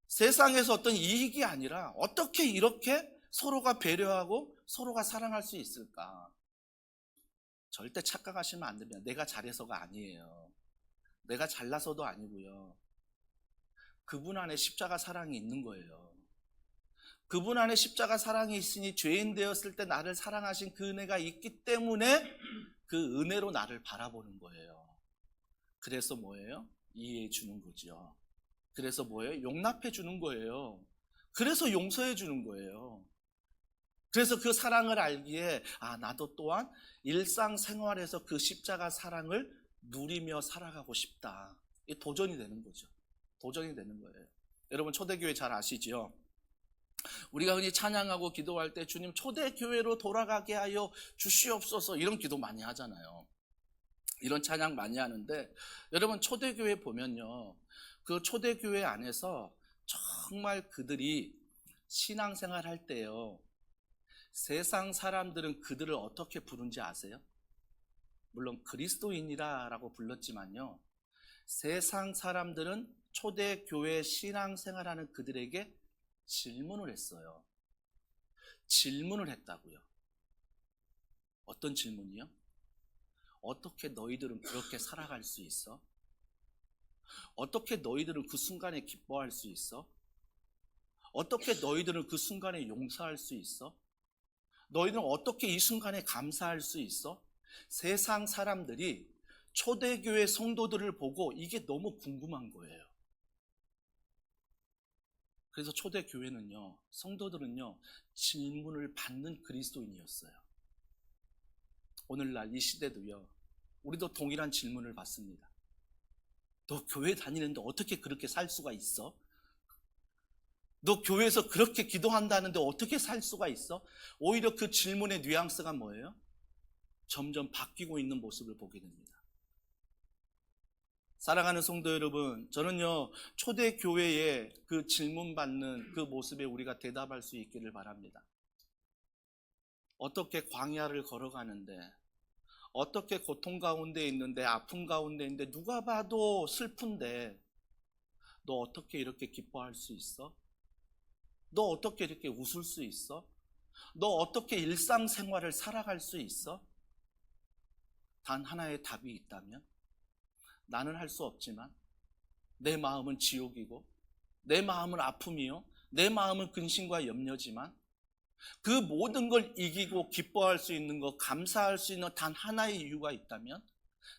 Speaker 1: 세상에서 어떤 이익이 아니라 어떻게 이렇게 서로가 배려하고 서로가 사랑할 수 있을까? 절대 착각하시면 안 됩니다. 내가 잘해서가 아니에요. 내가 잘나서도 아니고요. 그분 안에 십자가 사랑이 있는 거예요. 그분 안에 십자가 사랑이 있으니 죄인 되었을 때 나를 사랑하신 그 은혜가 있기 때문에 그 은혜로 나를 바라보는 거예요. 그래서 뭐예요? 이해해 주는 거죠. 그래서 뭐예요? 용납해 주는 거예요. 그래서 용서해 주는 거예요. 그래서 그 사랑을 알기에 나도 또한 일상생활에서 그 십자가 사랑을 누리며 살아가고 싶다. 이게 도전이 되는 거죠. 도전이 되는 거예요. 여러분 초대교회 잘 아시죠? 우리가 흔히 찬양하고 기도할 때 주님 초대교회로 돌아가게 하여 주시옵소서 이런 기도 많이 하잖아요. 이런 찬양 많이 하는데 여러분 초대교회 보면요, 그 초대교회 안에서 정말 그들이 신앙생활 할 때요, 세상 사람들은 그들을 어떻게 부른지 아세요? 물론 그리스도인이라고 불렀지만요, 세상 사람들은 초대교회 신앙생활하는 그들에게 질문을 했어요. 질문을 했다고요. 어떤 질문이요? 어떻게 너희들은 그렇게 살아갈 수 있어? 어떻게 너희들은 그 순간에 기뻐할 수 있어? 어떻게 너희들은 그 순간에 용서할 수 있어? 너희들은 어떻게 이 순간에 감사할 수 있어? 세상 사람들이 초대교회 성도들을 보고 이게 너무 궁금한 거예요. 그래서 초대교회는요, 성도들은요, 질문을 받는 그리스도인이었어요. 오늘날 이 시대도요, 우리도 동일한 질문을 받습니다. 너 교회 다니는데 어떻게 그렇게 살 수가 있어? 너 교회에서 그렇게 기도한다는데 어떻게 살 수가 있어? 오히려 그 질문의 뉘앙스가 뭐예요? 점점 바뀌고 있는 모습을 보게 됩니다. 사랑하는 성도 여러분, 저는요, 초대교회에 그 질문받는 그 모습에 우리가 대답할 수 있기를 바랍니다. 어떻게 광야를 걸어가는데, 어떻게 고통 가운데 있는데, 아픔 가운데 있는데, 누가 봐도 슬픈데, 너 어떻게 이렇게 기뻐할 수 있어? 너 어떻게 이렇게 웃을 수 있어? 너 어떻게 일상생활을 살아갈 수 있어? 단 하나의 답이 있다면, 나는 할 수 없지만 내 마음은 지옥이고 내 마음은 아픔이요, 내 마음은 근심과 염려지만 그 모든 걸 이기고 기뻐할 수 있는 것, 감사할 수 있는 단 하나의 이유가 있다면,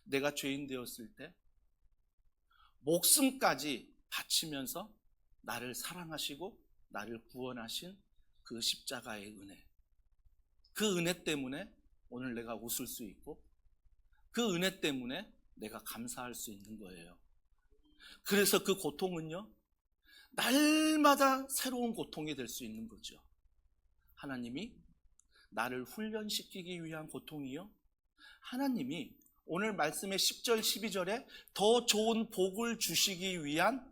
Speaker 1: 내가 죄인 되었을 때 목숨까지 바치면서 나를 사랑하시고 나를 구원하신 그 십자가의 은혜, 그 은혜 때문에 오늘 내가 웃을 수 있고, 그 은혜 때문에 내가 감사할 수 있는 거예요. 그래서 그 고통은요, 날마다 새로운 고통이 될 수 있는 거죠. 하나님이 나를 훈련시키기 위한 고통이요, 하나님이 오늘 말씀의 10절 12절에 더 좋은 복을 주시기 위한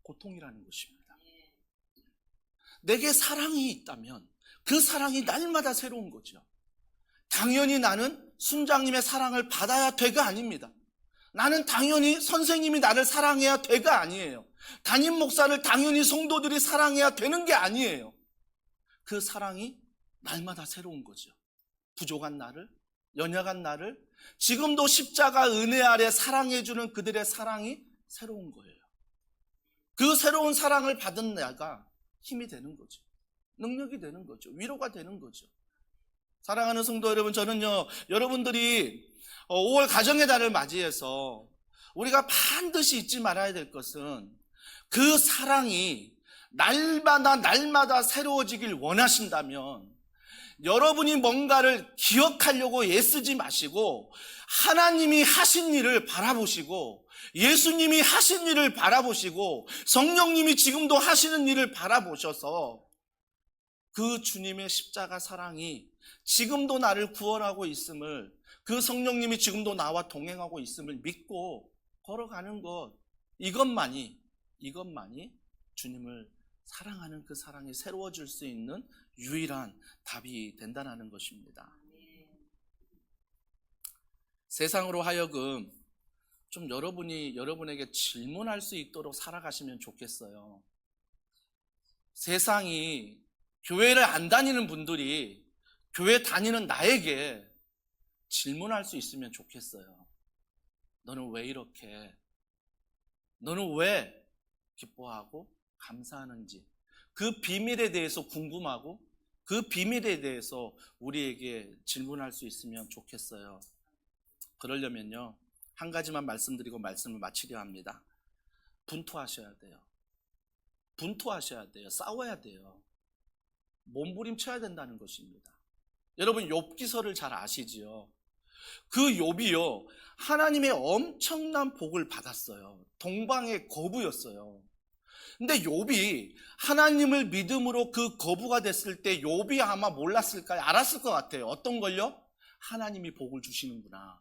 Speaker 1: 고통이라는 것입니다. 내게 사랑이 있다면 그 사랑이 날마다 새로운 거죠. 당연히 나는 순장님의 사랑을 받아야 돼가 아닙니다. 나는 당연히 선생님이 나를 사랑해야 돼가 아니에요. 담임 목사를 당연히 성도들이 사랑해야 되는 게 아니에요. 그 사랑이 날마다 새로운 거죠. 부족한 나를, 연약한 나를 지금도 십자가 은혜 아래 사랑해주는 그들의 사랑이 새로운 거예요. 그 새로운 사랑을 받은 내가 힘이 되는 거죠. 능력이 되는 거죠. 위로가 되는 거죠. 사랑하는 성도 여러분, 저는요, 여러분들이 5월 가정의 달을 맞이해서 우리가 반드시 잊지 말아야 될 것은, 그 사랑이 날마다 새로워지길 원하신다면 여러분이 뭔가를 기억하려고 애쓰지 마시고 하나님이 하신 일을 바라보시고, 예수님이 하신 일을 바라보시고, 성령님이 지금도 하시는 일을 바라보셔서 그 주님의 십자가 사랑이 지금도 나를 구원하고 있음을, 그 성령님이 지금도 나와 동행하고 있음을 믿고 걸어가는 것, 이것만이 주님을 사랑하는 그 사랑이 새로워질 수 있는 유일한 답이 된다는 것입니다. 세상으로 하여금 좀 여러분에게 질문할 수 있도록 살아가시면 좋겠어요. 세상이, 교회를 안 다니는 분들이 교회 다니는 나에게 질문할 수 있으면 좋겠어요. 너는 왜 이렇게, 너는 왜 기뻐하고 감사하는지, 그 비밀에 대해서 궁금하고 그 비밀에 대해서 우리에게 질문할 수 있으면 좋겠어요. 그러려면요, 한 가지만 말씀드리고 말씀을 마치려 합니다. 분투하셔야 돼요. 분투하셔야 돼요. 싸워야 돼요. 몸부림쳐야 된다는 것입니다. 여러분, 욥기서를 잘 아시지요? 그 욥이요, 하나님의 엄청난 복을 받았어요. 동방의 거부였어요. 근데 욥이 하나님을 믿음으로 그 거부가 됐을 때 욥이 아마 몰랐을까요? 알았을 것 같아요. 어떤 걸요? 하나님이 복을 주시는구나.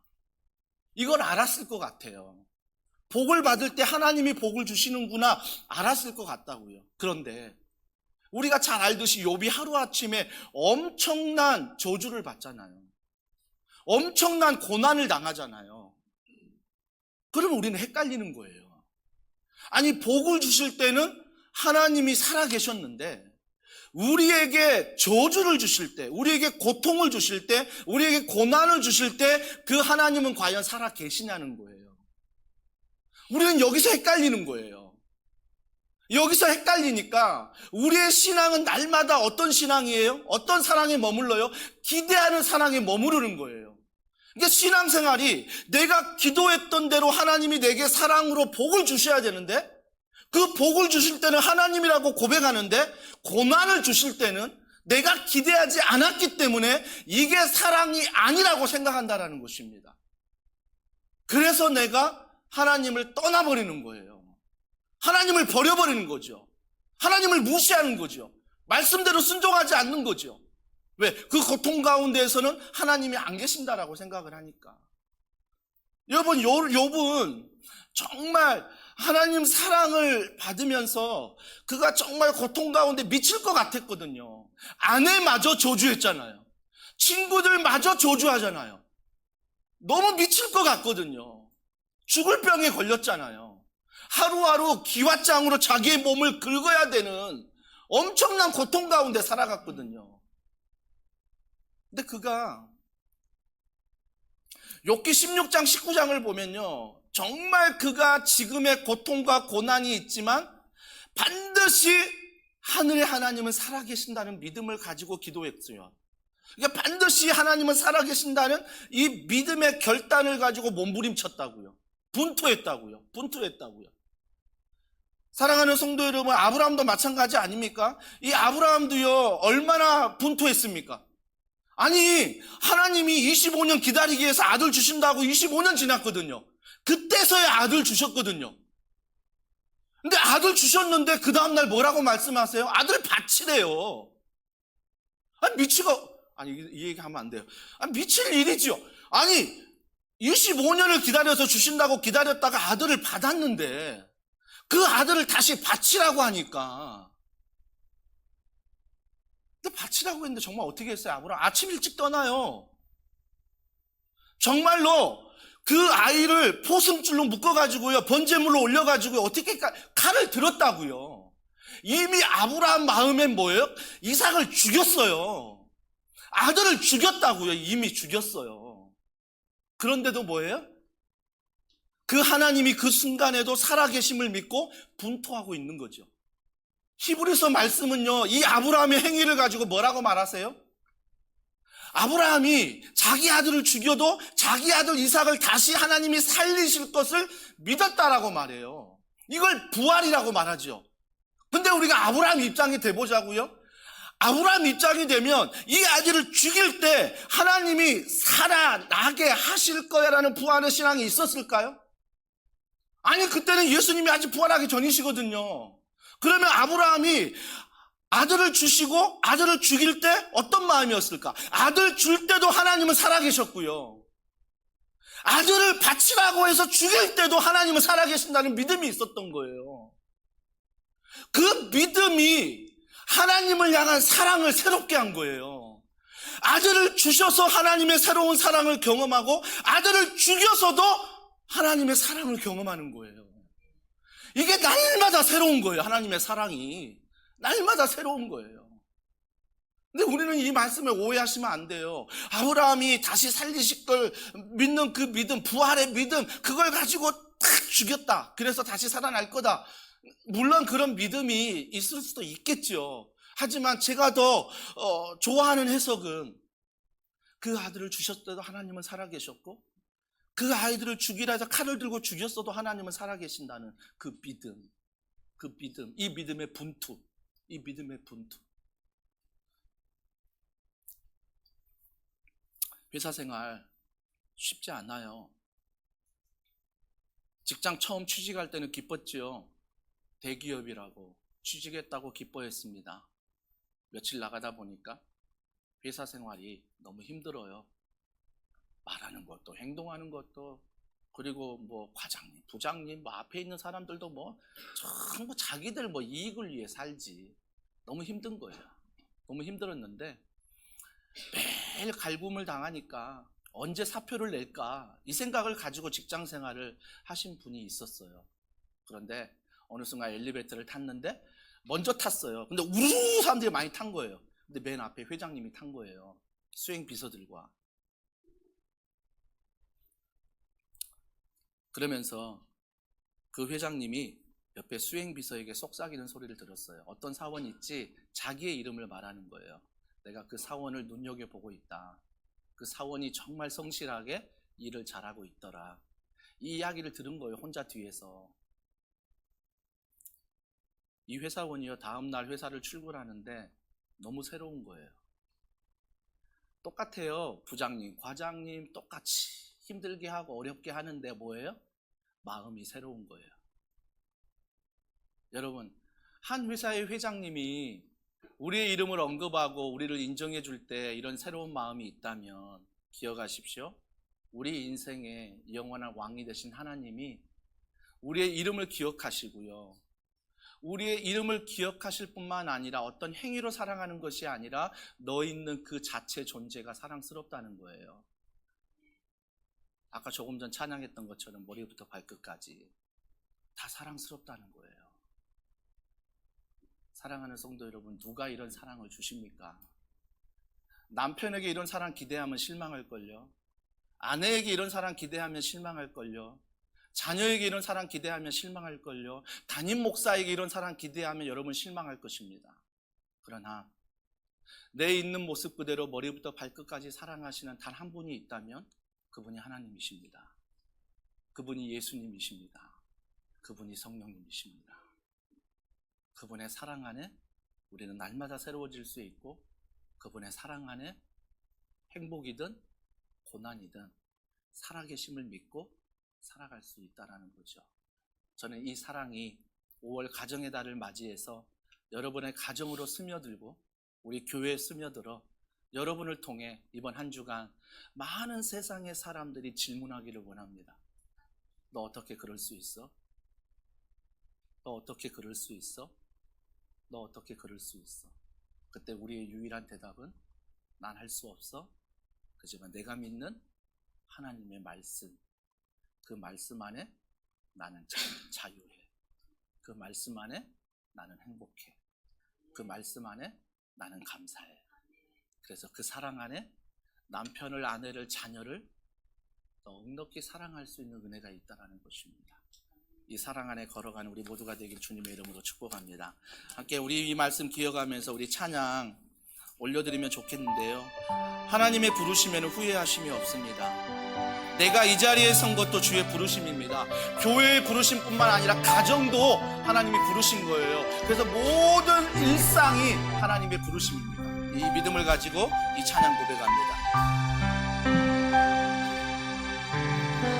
Speaker 1: 이걸 알았을 것 같아요. 복을 받을 때 하나님이 복을 주시는구나 알았을 것 같다고요. 그런데 우리가 잘 알듯이 욥이 하루아침에 엄청난 저주를 받잖아요. 엄청난 고난을 당하잖아요. 그러면 우리는 헷갈리는 거예요. 아니, 복을 주실 때는 하나님이 살아계셨는데 우리에게 저주를 주실 때, 우리에게 고통을 주실 때, 우리에게 고난을 주실 때 그 하나님은 과연 살아계시냐는 거예요. 우리는 여기서 헷갈리는 거예요. 여기서 헷갈리니까 우리의 신앙은 날마다 어떤 신앙이에요? 어떤 사랑에 머물러요? 기대하는 사랑에 머무르는 거예요. 그러니까 신앙생활이 내가 기도했던 대로 하나님이 내게 사랑으로 복을 주셔야 되는데 그 복을 주실 때는 하나님이라고 고백하는데 고난을 주실 때는 내가 기대하지 않았기 때문에 이게 사랑이 아니라고 생각한다라는 것입니다. 그래서 내가 하나님을 떠나버리는 거예요. 하나님을 버려버리는 거죠. 하나님을 무시하는 거죠. 말씀대로 순종하지 않는 거죠. 왜? 그 고통 가운데에서는 하나님이 안 계신다라고 생각을 하니까. 여러분, 욥은 정말 하나님 사랑을 받으면서 그가 정말 고통 가운데 미칠 것 같았거든요. 아내마저 저주했잖아요. 친구들마저 저주하잖아요. 너무 미칠 것 같거든요. 죽을 병에 걸렸잖아요. 하루하루 기왓장으로 자기의 몸을 긁어야 되는 엄청난 고통 가운데 살아갔거든요. 근데 그가 욥기 16장 19장을 보면요, 정말 그가 지금의 고통과 고난이 있지만 반드시 하늘의 하나님은 살아계신다는 믿음을 가지고 기도했어요. 그러니까 반드시 하나님은 살아계신다는 이 믿음의 결단을 가지고 몸부림쳤다고요. 분투했다고요. 사랑하는 성도 여러분, 아브라함도 마찬가지 아닙니까? 이 아브라함도요, 얼마나 분투했습니까? 아니, 하나님이 25년 기다리기 위해서 아들 주신다고 25년 지났거든요. 그때서야 아들 주셨거든요. 근데 아들 주셨는데 그 다음날 뭐라고 말씀하세요? 아들 바치래요. 이 얘기하면 안 돼요. 미칠 일이지요. 아니, 25년을 기다려서 주신다고 기다렸다가 아들을 받았는데 그 아들을 다시 바치라고 하니까. 근데 바치라고 했는데 정말 어떻게 했어요? 아브라함 아침 일찍 떠나요. 정말로 그 아이를 포승줄로 묶어가지고요, 번제물로 올려가지고 어떻게 칼을 들었다고요. 이미 아브라함 마음엔 뭐예요? 이삭을 죽였어요. 아들을 죽였다고요. 이미 죽였어요. 그런데도 뭐예요? 그 하나님이 그 순간에도 살아계심을 믿고 분투하고 있는 거죠. 히브리서 말씀은요, 이 아브라함의 행위를 가지고 뭐라고 말하세요? 아브라함이 자기 아들을 죽여도 자기 아들 이삭을 다시 하나님이 살리실 것을 믿었다라고 말해요. 이걸 부활이라고 말하죠. 근데 우리가 아브라함 입장이 돼보자고요. 아브라함 입장이 되면 이 아들을 죽일 때 하나님이 살아나게 하실 거야라는 부활의 신앙이 있었을까요? 아니, 그때는 예수님이 아직 부활하기 전이시거든요. 그러면 아브라함이 아들을 주시고 아들을 죽일 때 어떤 마음이었을까? 아들 줄 때도 하나님은 살아계셨고요. 아들을 바치라고 해서 죽일 때도 하나님은 살아계신다는 믿음이 있었던 거예요. 그 믿음이 하나님을 향한 사랑을 새롭게 한 거예요. 아들을 주셔서 하나님의 새로운 사랑을 경험하고 아들을 죽여서도 하나님의 사랑을 경험하는 거예요. 이게 날마다 새로운 거예요. 하나님의 사랑이 날마다 새로운 거예요. 근데 우리는 이 말씀을 오해하시면 안 돼요. 아브라함이 다시 살리실 걸 믿는 그 믿음, 부활의 믿음, 그걸 가지고 탁 죽였다. 그래서 다시 살아날 거다. 물론 그런 믿음이 있을 수도 있겠죠. 하지만 제가 더 좋아하는 해석은 그 아들을 주셨어도 하나님은 살아계셨고 그 아이들을 죽이라 해서 칼을 들고 죽였어도 하나님은 살아계신다는 그 믿음, 이 믿음의 분투. 회사 생활 쉽지 않아요. 직장 처음 취직할 때는 기뻤지요. 대기업이라고 취직했다고 기뻐했습니다. 며칠 나가다 보니까 회사 생활이 너무 힘들어요. 말하는 것도 행동하는 것도, 그리고 뭐 과장님, 부장님, 뭐 앞에 있는 사람들도 뭐 전부 자기들 뭐 이익을 위해 살지. 너무 힘든 거예요. 너무 힘들었는데 매일 갈굼을 당하니까 언제 사표를 낼까 이 생각을 가지고 직장 생활을 하신 분이 있었어요. 그런데 어느 순간 엘리베이터를 탔는데 먼저 탔어요. 근데 우르르 사람들이 많이 탄 거예요. 근데 맨 앞에 회장님이 탄 거예요. 수행 비서들과. 그러면서 그 회장님이 옆에 수행 비서에게 속삭이는 소리를 들었어요. 어떤 사원이 있지? 자기의 이름을 말하는 거예요. 내가 그 사원을 눈여겨보고 있다. 그 사원이 정말 성실하게 일을 잘하고 있더라. 이 이야기를 들은 거예요. 혼자 뒤에서. 이 회사원이요, 다음날 회사를 출근하는데 너무 새로운 거예요. 똑같아요. 부장님, 과장님 똑같이 힘들게 하고 어렵게 하는데 뭐예요? 마음이 새로운 거예요. 여러분, 한 회사의 회장님이 우리의 이름을 언급하고 우리를 인정해 줄 때 이런 새로운 마음이 있다면 기억하십시오. 우리 인생의 영원한 왕이 되신 하나님이 우리의 이름을 기억하시고요, 우리의 이름을 기억하실 뿐만 아니라 어떤 행위로 사랑하는 것이 아니라 너 있는 그 자체 존재가 사랑스럽다는 거예요. 아까 조금 전 찬양했던 것처럼 머리부터 발끝까지 다 사랑스럽다는 거예요. 사랑하는 성도 여러분, 누가 이런 사랑을 주십니까? 남편에게 이런 사랑 기대하면 실망할걸요. 아내에게 이런 사랑 기대하면 실망할걸요. 자녀에게 이런 사랑 기대하면 실망할걸요. 담임 목사에게 이런 사랑 기대하면 여러분 실망할 것입니다. 그러나 내 있는 모습 그대로 머리부터 발끝까지 사랑하시는 단 한 분이 있다면 그분이 하나님이십니다. 그분이 예수님이십니다. 그분이 성령님이십니다. 그분의 사랑 안에 우리는 날마다 새로워질 수 있고, 그분의 사랑 안에 행복이든 고난이든 살아계심을 믿고 살아갈 수 있다는 거죠. 저는 이 사랑이 5월 가정의 달을 맞이해서 여러분의 가정으로 스며들고 우리 교회에 스며들어 여러분을 통해 이번 한 주간 많은 세상의 사람들이 질문하기를 원합니다. 너 어떻게 그럴 수 있어? 너 어떻게 그럴 수 있어? 너 어떻게 그럴 수 있어? 그때 우리의 유일한 대답은 난 할 수 없어. 그지만 내가 믿는 하나님의 말씀, 그 말씀 안에 나는 자유해. 그 말씀 안에 나는 행복해. 그 말씀 안에 나는 감사해. 그래서 그 사랑 안에 남편을, 아내를, 자녀를 넉넉히 사랑할 수 있는 은혜가 있다는 것입니다. 이 사랑 안에 걸어가는 우리 모두가 되길 주님의 이름으로 축복합니다. 함께 우리 이 말씀 기억하면서 우리 찬양 올려드리면 좋겠는데요, 하나님의 부르심에는 후회하심이 없습니다. 내가 이 자리에 선 것도 주의 부르심입니다. 교회의 부르심뿐만 아니라 가정도 하나님이 부르신 거예요. 그래서 모든 일상이 하나님의 부르심입니다. 이 믿음을 가지고 이 찬양 고백합니다.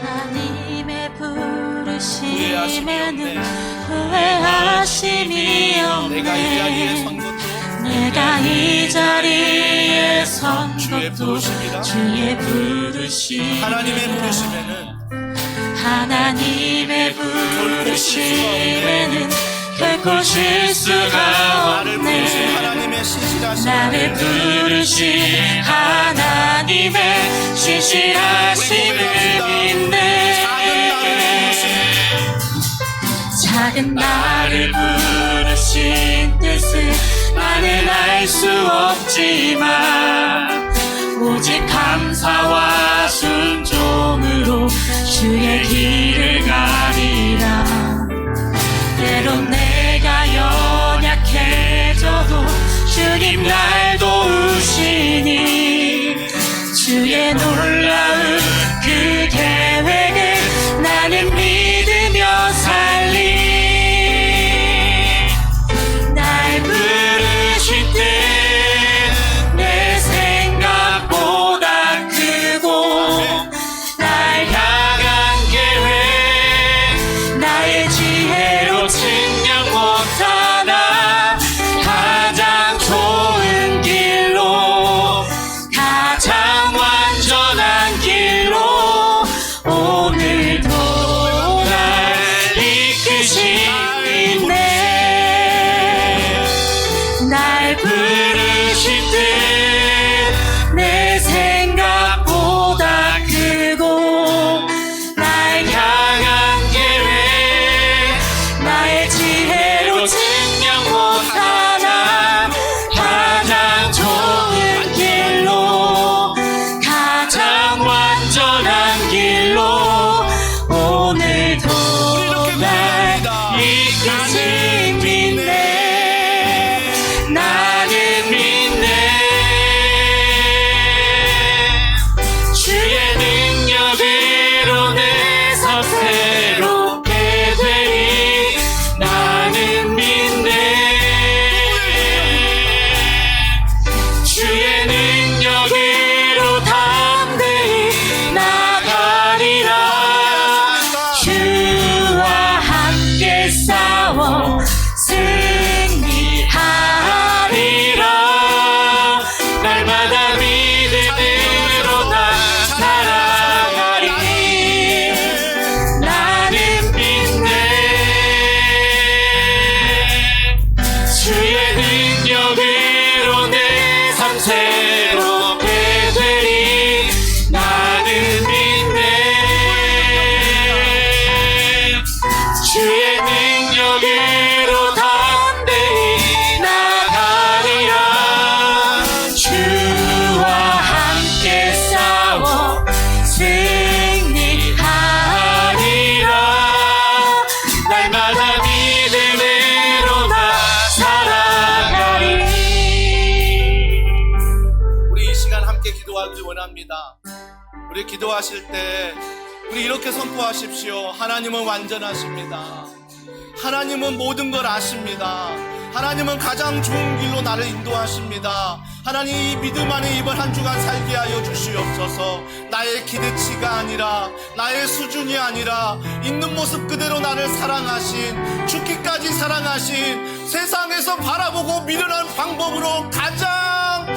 Speaker 3: 하나님의
Speaker 1: 후회하심이
Speaker 3: 부르심에는
Speaker 1: 없네.
Speaker 3: 후회하심이 없네.
Speaker 1: 내가 이 자리에 선 것도
Speaker 3: 내가 이 자리에 선
Speaker 1: 주의
Speaker 3: 것도
Speaker 1: 부르심이다.
Speaker 3: 주의 부르심.
Speaker 1: 하나님의 부르심에는
Speaker 3: 하나님의 부르심에는 결코 실수가
Speaker 1: 나를 부르신
Speaker 3: 없네.
Speaker 1: 하나님의 신실하심,
Speaker 3: 나를 부르신 하나님의 신실하심을 믿네. 작은 나를 부르신 뜻을 나는 알 수 없지만 오직 감사와 순종으로 주의 길을 가리라. 때론 내가 연약해져도 주님 날 도우시니 주의 놀라운 그 계획을 나는 믿으며 살리. 날 부르실 때 내 생각보다 크고 날 향한 계획 나의 지혜로 측량 못하나 가장 좋은 길로 가장 완전한 길로 오늘도 날 이끄시네. 날 부르실 때 내 생각보다 크고 날 향한 계획 나의 지혜로 측량 못하나 가장 좋은 길로 가장 완전한 길로 오늘도 날 이끄시네. 나는
Speaker 1: 원합니다. 우리 기도하실 때 우리 이렇게 선포하십시오. 하나님은 완전하십니다. 하나님은 모든 걸 아십니다. 하나님은 가장 좋은 길로 나를 인도하십니다. 하나님, 이 믿음 안에 이번 한 주간 살게 하여 주시옵소서. 나의 기대치가 아니라, 나의 수준이 아니라, 있는 모습 그대로 나를 사랑하신, 죽기까지 사랑하신, 세상에서 바라보고 미련한 방법으로, 가장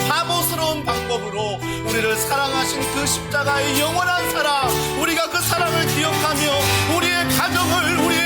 Speaker 1: 바보스러운 방법으로 우리를 사랑하신 그 십자가의 영원한 사랑, 우리가 그 사랑을 기억하며 우리의 가정을, 우리